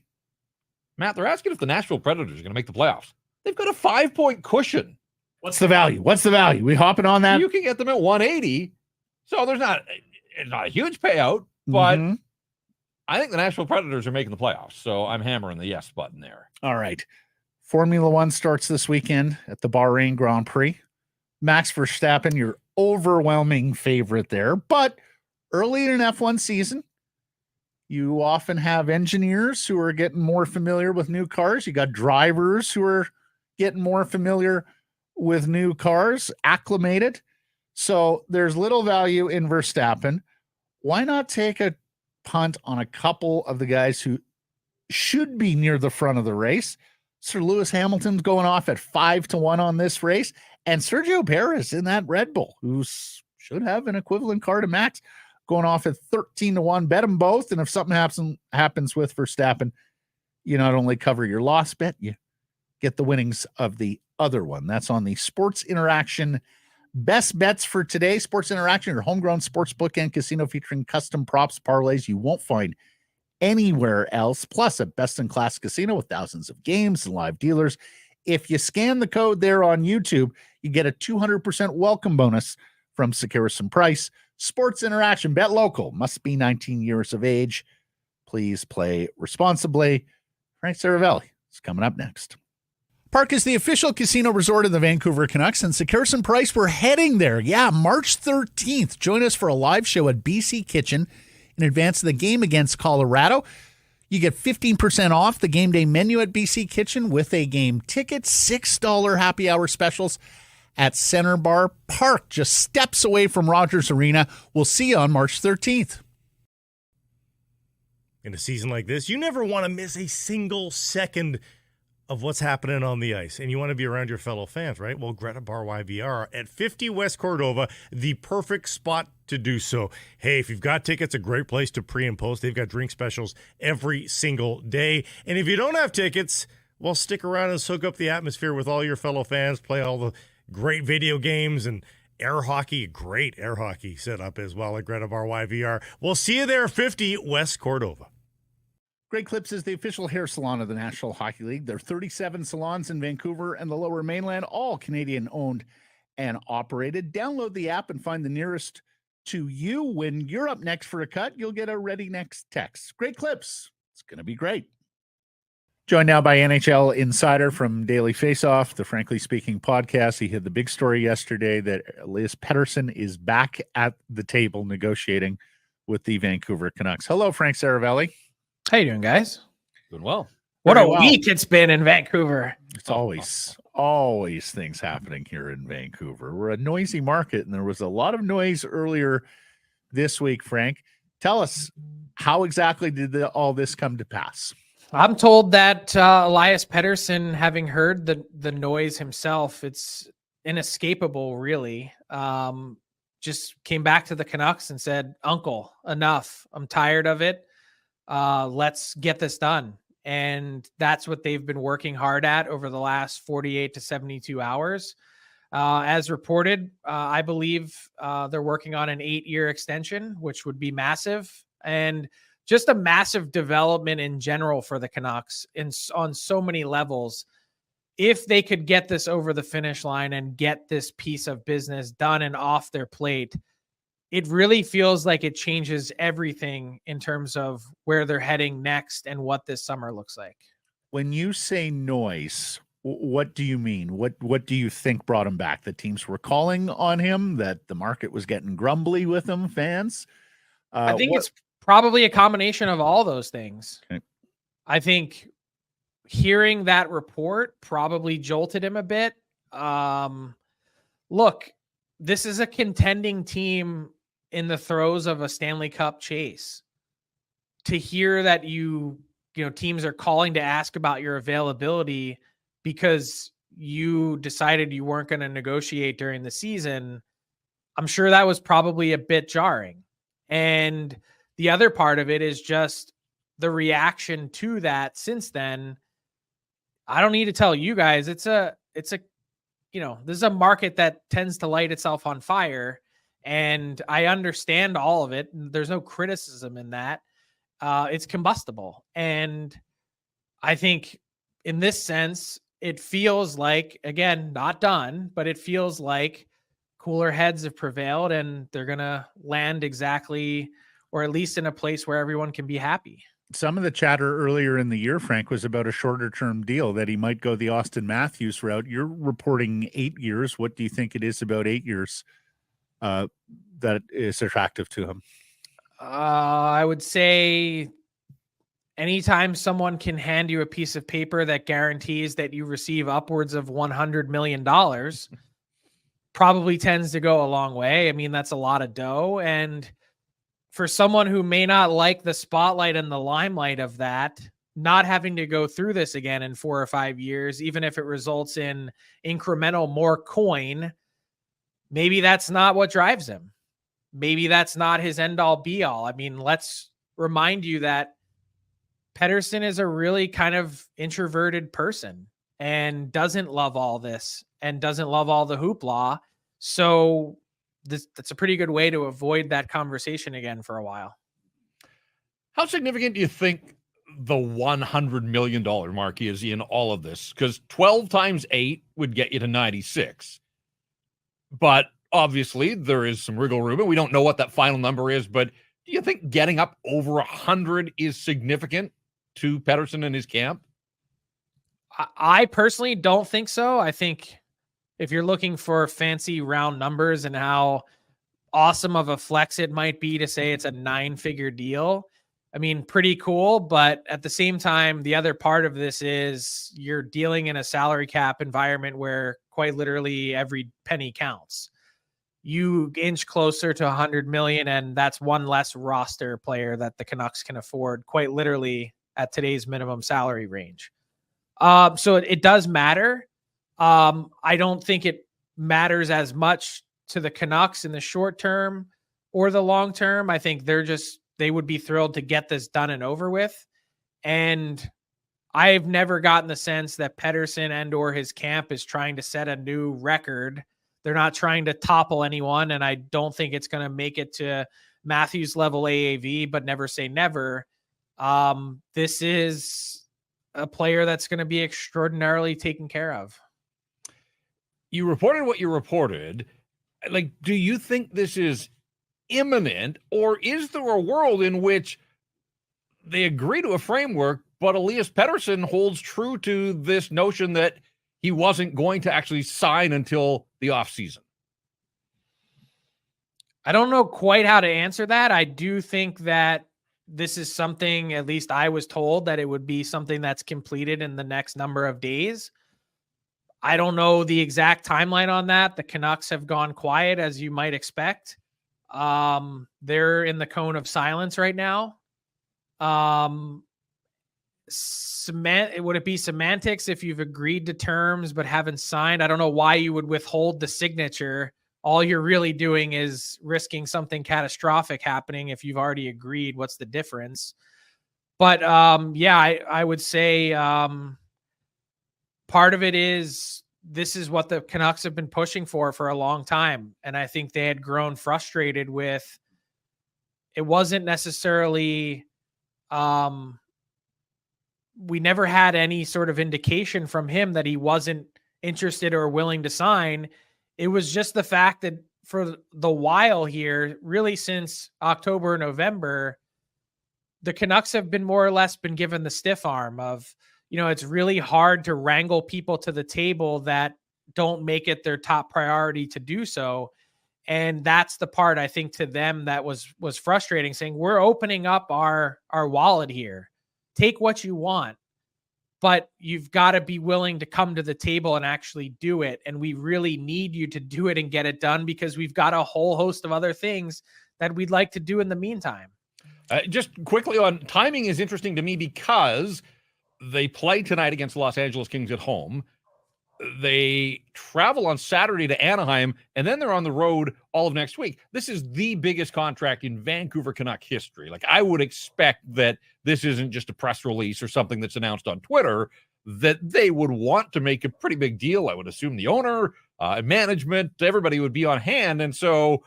Matt, they're asking if the Nashville Predators are going to make the playoffs. They've got a 5-point cushion. What's the value? We hopping on that? You can get them at 180. So it's not a huge payout, but I think the Nashville Predators are making the playoffs. So I'm hammering the yes button there. All right. Formula One starts this weekend at the Bahrain Grand Prix. Max Verstappen, your overwhelming favorite there. But early in an F1 season, you often have engineers who are getting more familiar with new cars. You got drivers who are getting more familiar with new cars, acclimated. So there's little value in Verstappen. Why not take a punt on a couple of the guys who should be near the front of the race? Sir Lewis Hamilton's going off at 5-1 on this race, and Sergio Perez in that Red Bull, who should have an equivalent car to Max, going off at 13-1. Bet them both, and if something happens with Verstappen, you not only cover your loss bet, you get the winnings of the other one. That's on the Sports Interaction best bets for today. Sports Interaction, your homegrown sports book and casino featuring custom props, parlays you won't find anywhere else, plus a best-in-class casino with thousands of games and live dealers. If you scan the code there on YouTube, you get a 200% welcome bonus from Sekeres Price. Sports Interaction, bet local, must be 19 years of age. Please play responsibly. Frank Seravalli is coming up next. Park is the official casino resort of the Vancouver Canucks, and Sekeres Price, we're heading there. Yeah, March 13th. Join us for a live show at BC Kitchen in advance of the game against Colorado. You get 15% off the game day menu at BC Kitchen with a game ticket, $6 happy hour specials at Center Bar. Park, just steps away from Rogers Arena. We'll see you on March 13th. In a season like this, you never want to miss a single second of what's happening on the ice, and you want to be around your fellow fans, right? Well, Greta Bar YVR at 50 West Cordova, the perfect spot to do so. Hey, if you've got tickets, a great place to pre and post. They've got drink specials every single day. And if you don't have tickets, well, stick around and soak up the atmosphere with all your fellow fans, play all the great video games and air hockey, great air hockey setup as well at Greta Bar YVR. We'll see you there, 50 West Cordova. Great Clips is the official hair salon of the National Hockey League. There are 37 salons in Vancouver and the Lower Mainland, all Canadian-owned and operated. Download the app and find the nearest to you. When you're up next for a cut, you'll get a ready next text. Great Clips. It's going to be great. Joined now by NHL insider from Daily Faceoff, the Frankly Speaking podcast. He had the big story yesterday that Elias Pettersson is back at the table negotiating with the Vancouver Canucks. Hello, Frank Seravalli. How you doing, guys? Doing well. What Very a well. week it's been in Vancouver. It's always things happening here in Vancouver. We're a noisy market, and there was a lot of noise earlier this week, Frank. Tell us, how exactly did all this come to pass? I'm told that Elias Pettersson, having heard the noise himself, it's inescapable, really. Just came back to the Canucks and said, "Uncle, enough. I'm tired of it. Let's get this done." And that's what they've been working hard at over the last 48 to 72 hours. As reported, I believe they're working on an 8-year extension, which would be massive, and just a massive development in general for the Canucks on so many levels. If they could get this over the finish line and get this piece of business done and off their plate, it really feels like it changes everything in terms of where they're heading next and what this summer looks like. When you say noise, what do you mean? What do you think brought him back? The teams were calling on him, that the market was getting grumbly with him, fans? I think it's probably a combination of all those things. Okay. I think hearing that report probably jolted him a bit. Look, this is a contending team in the throes of a Stanley Cup chase. To hear that teams are calling to ask about your availability because you decided you weren't going to negotiate during the season, I'm sure that was probably a bit jarring. And the other part of it is just the reaction to that since then. I don't need to tell you guys, this is a market that tends to light itself on fire, and I understand all of it. There's no criticism in that. It's combustible. And I think in this sense, it feels like, again, not done, but it feels like cooler heads have prevailed and they're going to land exactly, or at least in a place where everyone can be happy. Some of the chatter earlier in the year, Frank, was about a shorter term deal, that he might go the Austin Matthews route. You're reporting 8 years. What do you think it is about 8 years that is attractive to him? I would say anytime someone can hand you a piece of paper that guarantees that you receive upwards of $100 million, probably tends to go a long way. I mean, that's a lot of dough. And for someone who may not like the spotlight and the limelight of that, not having to go through this again in 4 or 5 years, even if it results in incremental more coin, maybe that's not what drives him. Maybe that's not his end all be all. I mean, let's remind you that Pettersson is a really kind of introverted person and doesn't love all this and doesn't love all the hoopla. So that's a pretty good way to avoid that conversation again for a while. How significant do you think the $100 million mark is in all of this? Because 12 times 8 would get you to 96. But obviously there is some wriggle room, and we don't know what that final number is. But do you think getting up over 100 is significant to Pettersson and his camp? I personally don't think so. I think if you're looking for fancy round numbers and how awesome of a flex it might be to say it's a 9-figure deal, I mean, pretty cool. But at the same time, the other part of this is you're dealing in a salary cap environment where quite literally every penny counts. You inch closer to 100 million, and that's one less roster player that the Canucks can afford, quite literally at today's minimum salary range. So it does matter. I don't think it matters as much to the Canucks in the short term or the long term. I think they would be thrilled to get this done and over with. And I've never gotten the sense that Pettersson and or his camp is trying to set a new record. They're not trying to topple anyone. And I don't think it's going to make it to Matthews level AAV, but never say never. This is a player that's going to be extraordinarily taken care of. You reported what you reported. Like, do you think this is imminent, or is there a world in which they agree to a framework, but Elias Pettersson holds true to this notion that he wasn't going to actually sign until the offseason? I don't know quite how to answer that. I do think that this is something, at least I was told, that it would be something that's completed in the next number of days. I don't know the exact timeline on that. The Canucks have gone quiet, as you might expect. They're in the cone of silence right now. Would it be semantics if you've agreed to terms but haven't signed? I don't know why you would withhold the signature. All you're really doing is risking something catastrophic happening if you've already agreed. What's the difference? But I would say part of it is this is what the Canucks have been pushing for a long time. And I think they had grown frustrated with it. Wasn't necessarily we never had any sort of indication from him that he wasn't interested or willing to sign. It was just the fact that for the while here, really since October, November, the Canucks have been more or less been given the stiff arm of, it's really hard to wrangle people to the table that don't make it their top priority to do so. And that's the part I think to them that was frustrating, saying we're opening up our wallet here. Take what you want, but you've got to be willing to come to the table and actually do it. And we really need you to do it and get it done because we've got a whole host of other things that we'd like to do in the meantime. Just quickly on timing is interesting to me because they play tonight against Los Angeles Kings at home. They travel on Saturday to Anaheim, and then they're on the road all of next week. This is the biggest contract in Vancouver Canuck history. Like, I would expect that this isn't just a press release or something that's announced on Twitter, that they would want to make a pretty big deal. I would assume the owner, management, everybody would be on hand. And so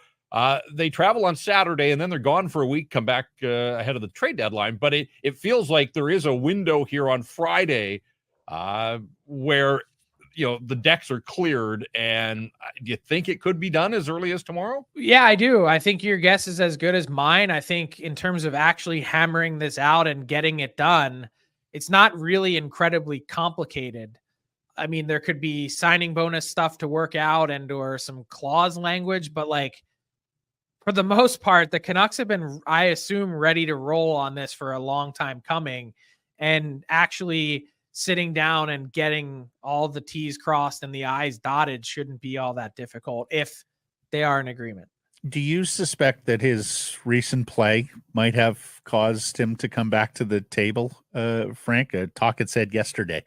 they travel on Saturday, and then they're gone for a week, come back ahead of the trade deadline. But it feels like there is a window here on Friday where the decks are cleared. And do you think it could be done as early as tomorrow? Yeah, I do. I think your guess is as good as mine. I think in terms of actually hammering this out and getting it done, it's not really incredibly complicated. I mean, there could be signing bonus stuff to work out and or some clause language, but for the most part, the Canucks have been, I assume, ready to roll on this for a long time coming. And actually sitting down and getting all the T's crossed and the I's dotted shouldn't be all that difficult if they are in agreement. Do you suspect that his recent play might have caused him to come back to the table, Frank? Talk had said yesterday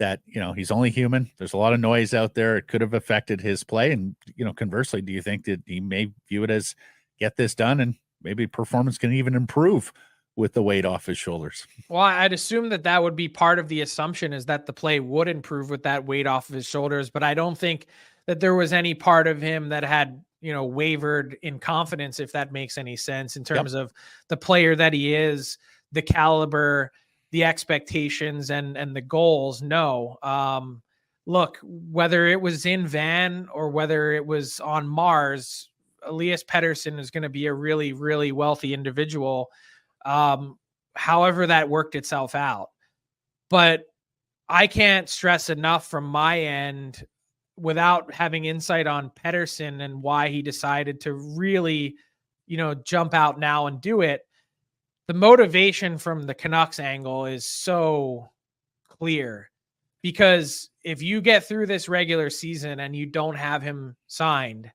that, he's only human. There's a lot of noise out there. It could have affected his play. And, conversely, do you think that he may view it as get this done and maybe performance can even improve with the weight off his shoulders? Well, I'd assume that would be part of the assumption, is that the play would improve with that weight off of his shoulders. But I don't think that there was any part of him that had, wavered in confidence, if that makes any sense, in terms of the player that he is, the caliber, the expectations, and the goals. No. Look, whether it was in Van or whether it was on Mars, Elias Pettersson is going to be a really, really wealthy individual. However that worked itself out. But I can't stress enough from my end, without having insight on Pettersson and why he decided to really, jump out now and do it. The motivation from the Canucks angle is so clear, because if you get through this regular season and you don't have him signed,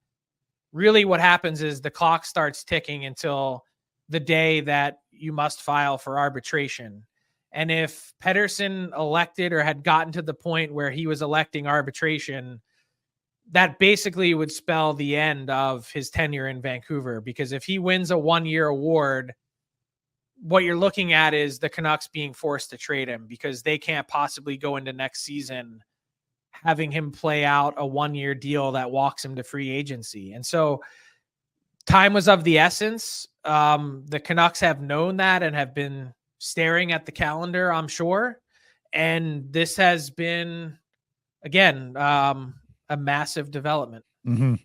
really what happens is the clock starts ticking until the day that you must file for arbitration. And if Pettersson elected or had gotten to the point where he was electing arbitration, that basically would spell the end of his tenure in Vancouver. Because if he wins a 1-year award, what you're looking at is the Canucks being forced to trade him, because they can't possibly go into next season having him play out a 1-year deal that walks him to free agency. And so time was of the essence. The Canucks have known that and have been staring at the calendar, I'm sure. And this has been, again, a massive development. Mm-hmm.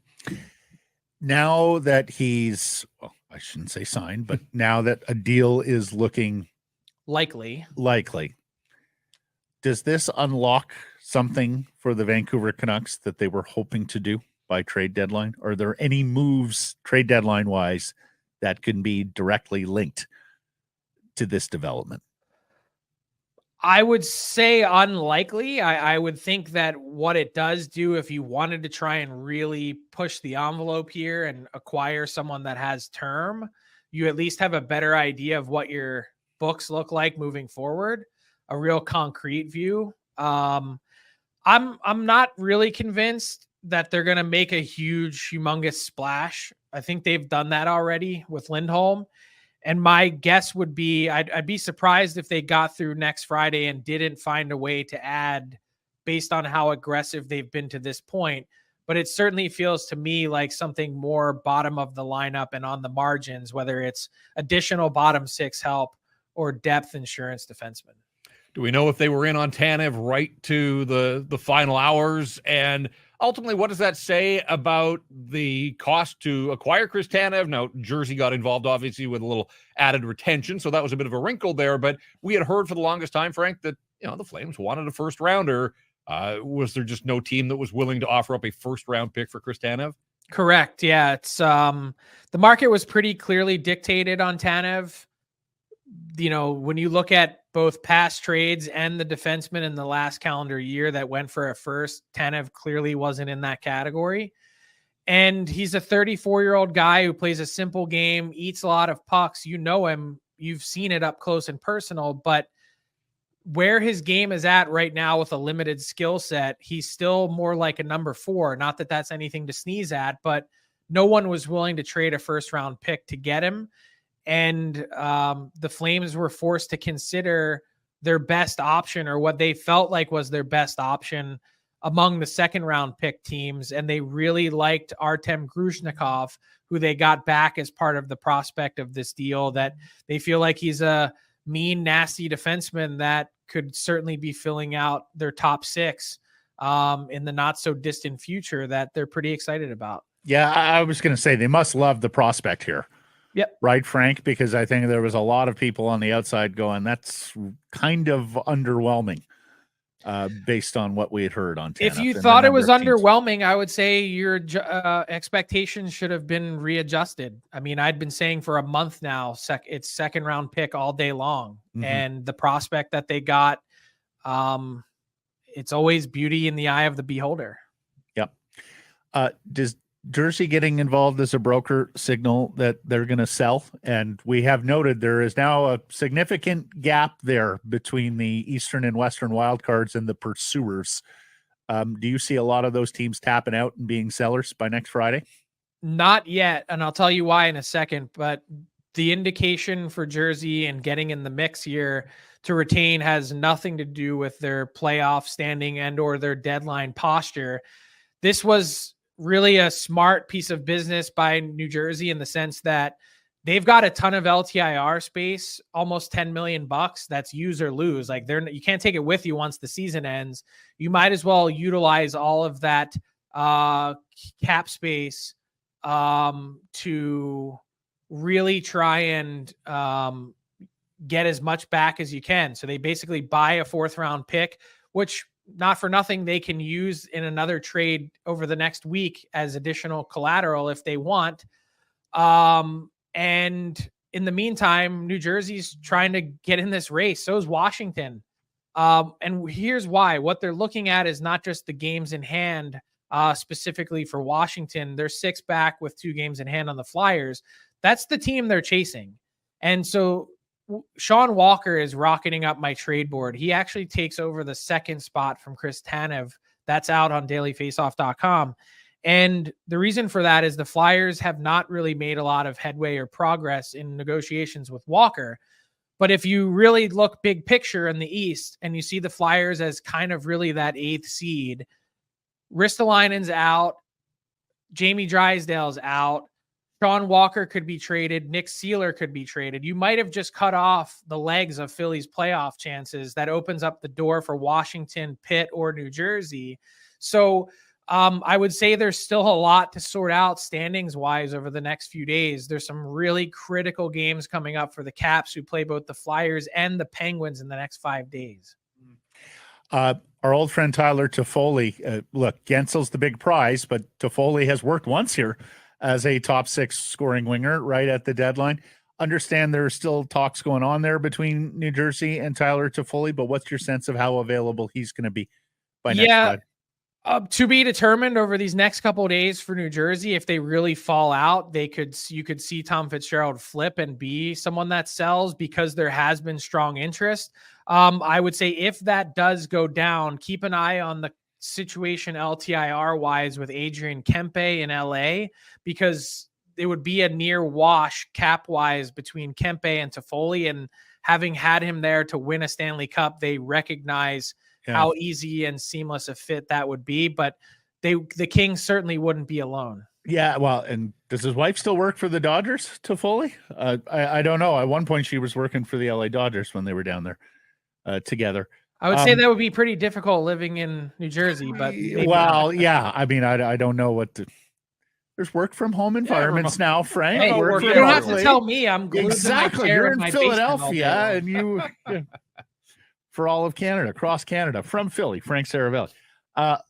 Now that he's, well, I shouldn't say signed, but now that a deal is looking likely, does this unlock something for the Vancouver Canucks that they were hoping to do by trade deadline? Are there any moves trade deadline wise that can be directly linked to this development? I would say unlikely. I would think that what it does do, if you wanted to try and really push the envelope here and acquire someone that has term, you at least have a better idea of what your books look like moving forward, a real concrete view. I'm not really convinced that they're going to make a humongous splash. I think they've done that already with Lindholm. And my guess would be, I'd be surprised if they got through next Friday and didn't find a way to add, based on how aggressive they've been to this point. But it certainly feels to me like something more bottom of the lineup and on the margins, whether it's additional bottom six help or depth insurance defensemen. Do we know if they were in on Tanev right to the final hours? And ultimately, what does that say about the cost to acquire Chris Tanev? Now, Jersey got involved, obviously, with a little added retention, so that was a bit of a wrinkle there. But we had heard for the longest time, Frank, that the Flames wanted a first rounder. Was there just no team that was willing to offer up a first round pick for Chris Tanev? Correct. Yeah, it's the market was pretty clearly dictated on Tanev. When you look at both past trades and the defenseman in the last calendar year that went for a first, Tanev clearly wasn't in that category. And he's a 34-year-old guy who plays a simple game, eats a lot of pucks. You know him. You've seen it up close and personal. But where his game is at right now with a limited skill set, he's still more like a number 4. Not that that's anything to sneeze at, but no one was willing to trade a first-round pick to get him. And the Flames were forced to consider their best option, or what they felt like was their best option among the second round pick teams. And they really liked Artem Grushnikov, who they got back as part of the prospect of this deal, that they feel like he's a mean, nasty defenseman that could certainly be filling out their top 6 in the not so distant future, that they're pretty excited about. Yeah, I was going to say they must love the prospect here. Yep. Right, Frank? Because I think there was a lot of people on the outside going, that's kind of underwhelming based on what we had heard on Tanev. If you thought it was underwhelming, I would say your expectations should have been readjusted. I mean, I'd been saying for a month now, it's second round pick all day long. Mm-hmm. And the prospect that they got it's always beauty in the eye of the beholder. Yep. Does Jersey getting involved as a broker signal that they're going to sell? And we have noted there is now a significant gap there between the Eastern and Western wildcards and the pursuers. Do you see a lot of those teams tapping out and being sellers by next Friday? Not yet, and I'll tell you why in a second, but the indication for Jersey and getting in the mix here to retain has nothing to do with their playoff standing and or their deadline posture. This was really a smart piece of business by New Jersey in the sense that they've got a ton of LTIR space, almost $10 million. That's use or lose. Like you can't take it with you once the season ends. You might as well utilize all of that cap space to really try and get as much back as you can. So they basically buy a 4th round pick, which not for nothing they can use in another trade over the next week as additional collateral if they want. And in the meantime, New Jersey's trying to get in this race. So is Washington. And here's why. What they're looking at is not just the games in hand, specifically for Washington. They're 6 back with 2 games in hand on the Flyers. That's the team they're chasing. And so Sean Walker is rocketing up my trade board. He actually takes over the 2nd spot from Chris Tanev. That's out on dailyfaceoff.com. And the reason for that is the Flyers have not really made a lot of headway or progress in negotiations with Walker. But if you really look big picture in the East and you see the Flyers as kind of really that 8th seed, Ristolainen's out, Jamie Drysdale's out, Sean Walker could be traded, Nick Seeler could be traded. You might have just cut off the legs of Philly's playoff chances. That opens up the door for Washington, Pitt, or New Jersey. So I would say there's still a lot to sort out standings wise over the next few days. There's some really critical games coming up for the Caps, who play both the Flyers and the Penguins in the next 5 days. Our old friend Tyler Toffoli, look, Gensel's the big prize, but Toffoli has worked once here as a top 6 scoring winger right at the deadline. Understand there are still talks going on there between New Jersey and Tyler Toffoli, but what's your sense of how available he's going to be by next Friday? To be determined over these next couple of days for New Jersey. If they really fall out, you could see Tom Fitzgerald flip and be someone that sells because there has been strong interest. I would say if that does go down, keep an eye on the situation LTIR wise with Adrian Kempe in LA, because it would be a near wash cap wise between Kempe and Toffoli, and having had him there to win a Stanley Cup, they recognize how easy and seamless a fit that would be. But the Kings certainly wouldn't be alone. Yeah, well, and does his wife still work for the Dodgers, Toffoli? I don't know. At one point, she was working for the LA Dodgers when they were down there together. I would say that would be pretty difficult living in New Jersey, but yeah. I mean, I don't know what there's work from home environments now, Frank. Hey, you don't have to tell me. I'm glued exactly. to my chair You're in in Philadelphia, and you for all of Canada, across Canada, from Philly, Frank Seravalli.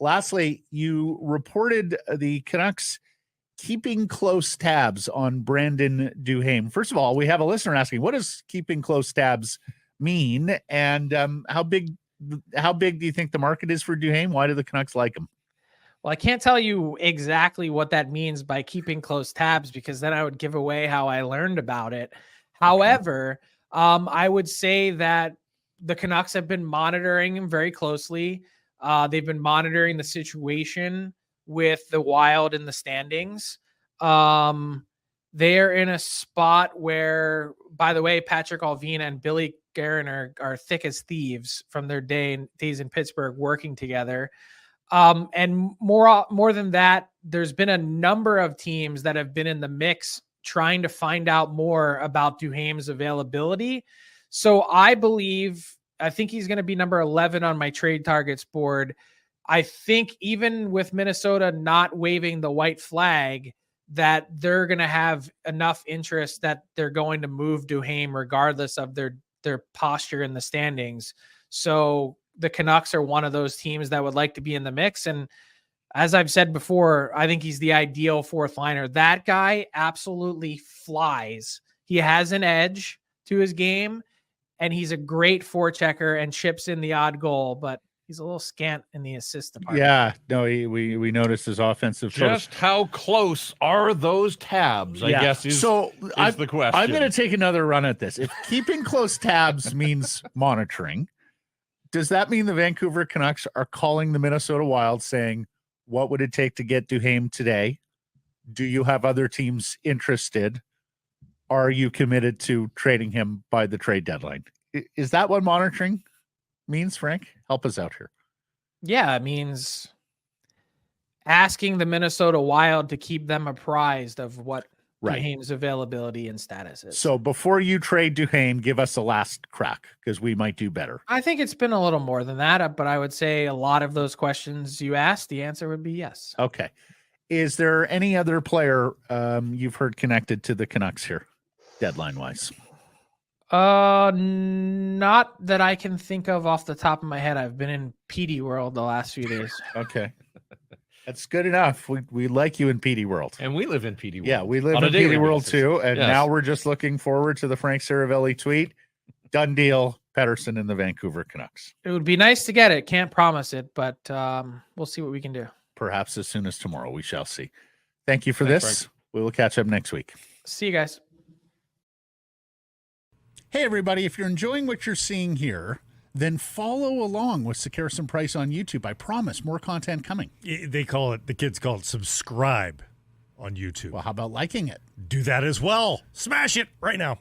Lastly, you reported the Canucks keeping close tabs on Brandon Duhaime. First of all, we have a listener asking, what does keeping close tabs mean, and how big do you think the market is for Duhaime? Why do the Canucks like him? Well, I can't tell you exactly what that means by keeping close tabs, because then I would give away how I learned about it. However, I would say that the Canucks have been monitoring him very closely. They've been monitoring the situation with the Wild in the standings. They're in a spot where, by the way, Patrick Alvina and Billy Guerin are thick as thieves from their days in Pittsburgh working together. And more than that, there's been a number of teams that have been in the mix trying to find out more about Duhaime's availability. So I think he's going to be number 11 on my trade targets board. I think even with Minnesota not waving the white flag, that they're going to have enough interest that they're going to move Duhaime regardless of their posture in the standings. So the Canucks are one of those teams that would like to be in the mix. And as I've said before, I think he's the ideal 4th liner. That guy absolutely flies. He has an edge to his game. and he's a great forechecker and chips in the odd goal, but he's a little scant in the assist department. Yeah, no, we noticed his offensive totals. Just how close are those tabs? I guess is the question. I'm going to take another run at this. If keeping close tabs means monitoring, does that mean the Vancouver Canucks are calling the Minnesota Wild saying, what would it take to get Duhaime today? Do you have other teams interested? Are you committed to trading him by the trade deadline? Is that what monitoring means, Frank? Help us out here. Yeah, it means asking the Minnesota Wild to keep them apprised of what Duhaime's availability and status is. So before you trade Duhaime, give us a last crack because we might do better. I think it's been a little more than that, but I would say a lot of those questions you asked, the answer would be yes. Okay. Is there any other player you've heard connected to the Canucks here, deadline-wise? Not that I can think of off the top of my head. I've been in PD world the last few days. Okay. That's good enough. We like you in PD world. And we live in PD world. Yeah, we live on in a daily PD world basis. too. And Yes. now we're just looking forward to the Frank Seravalli tweet. Done deal. Pettersson and the Vancouver Canucks. It would be nice to get it. Can't promise it, but we'll see what we can do. Perhaps as soon as tomorrow. We shall see. Thank you for Thanks, this. Frank. We will catch up next week. See you guys. Hey, everybody. If you're enjoying what you're seeing here, then follow along with Sekeres Price on YouTube. I promise more content coming. The kids call it subscribe on YouTube. Well, how about liking it? Do that as well. Smash it right now.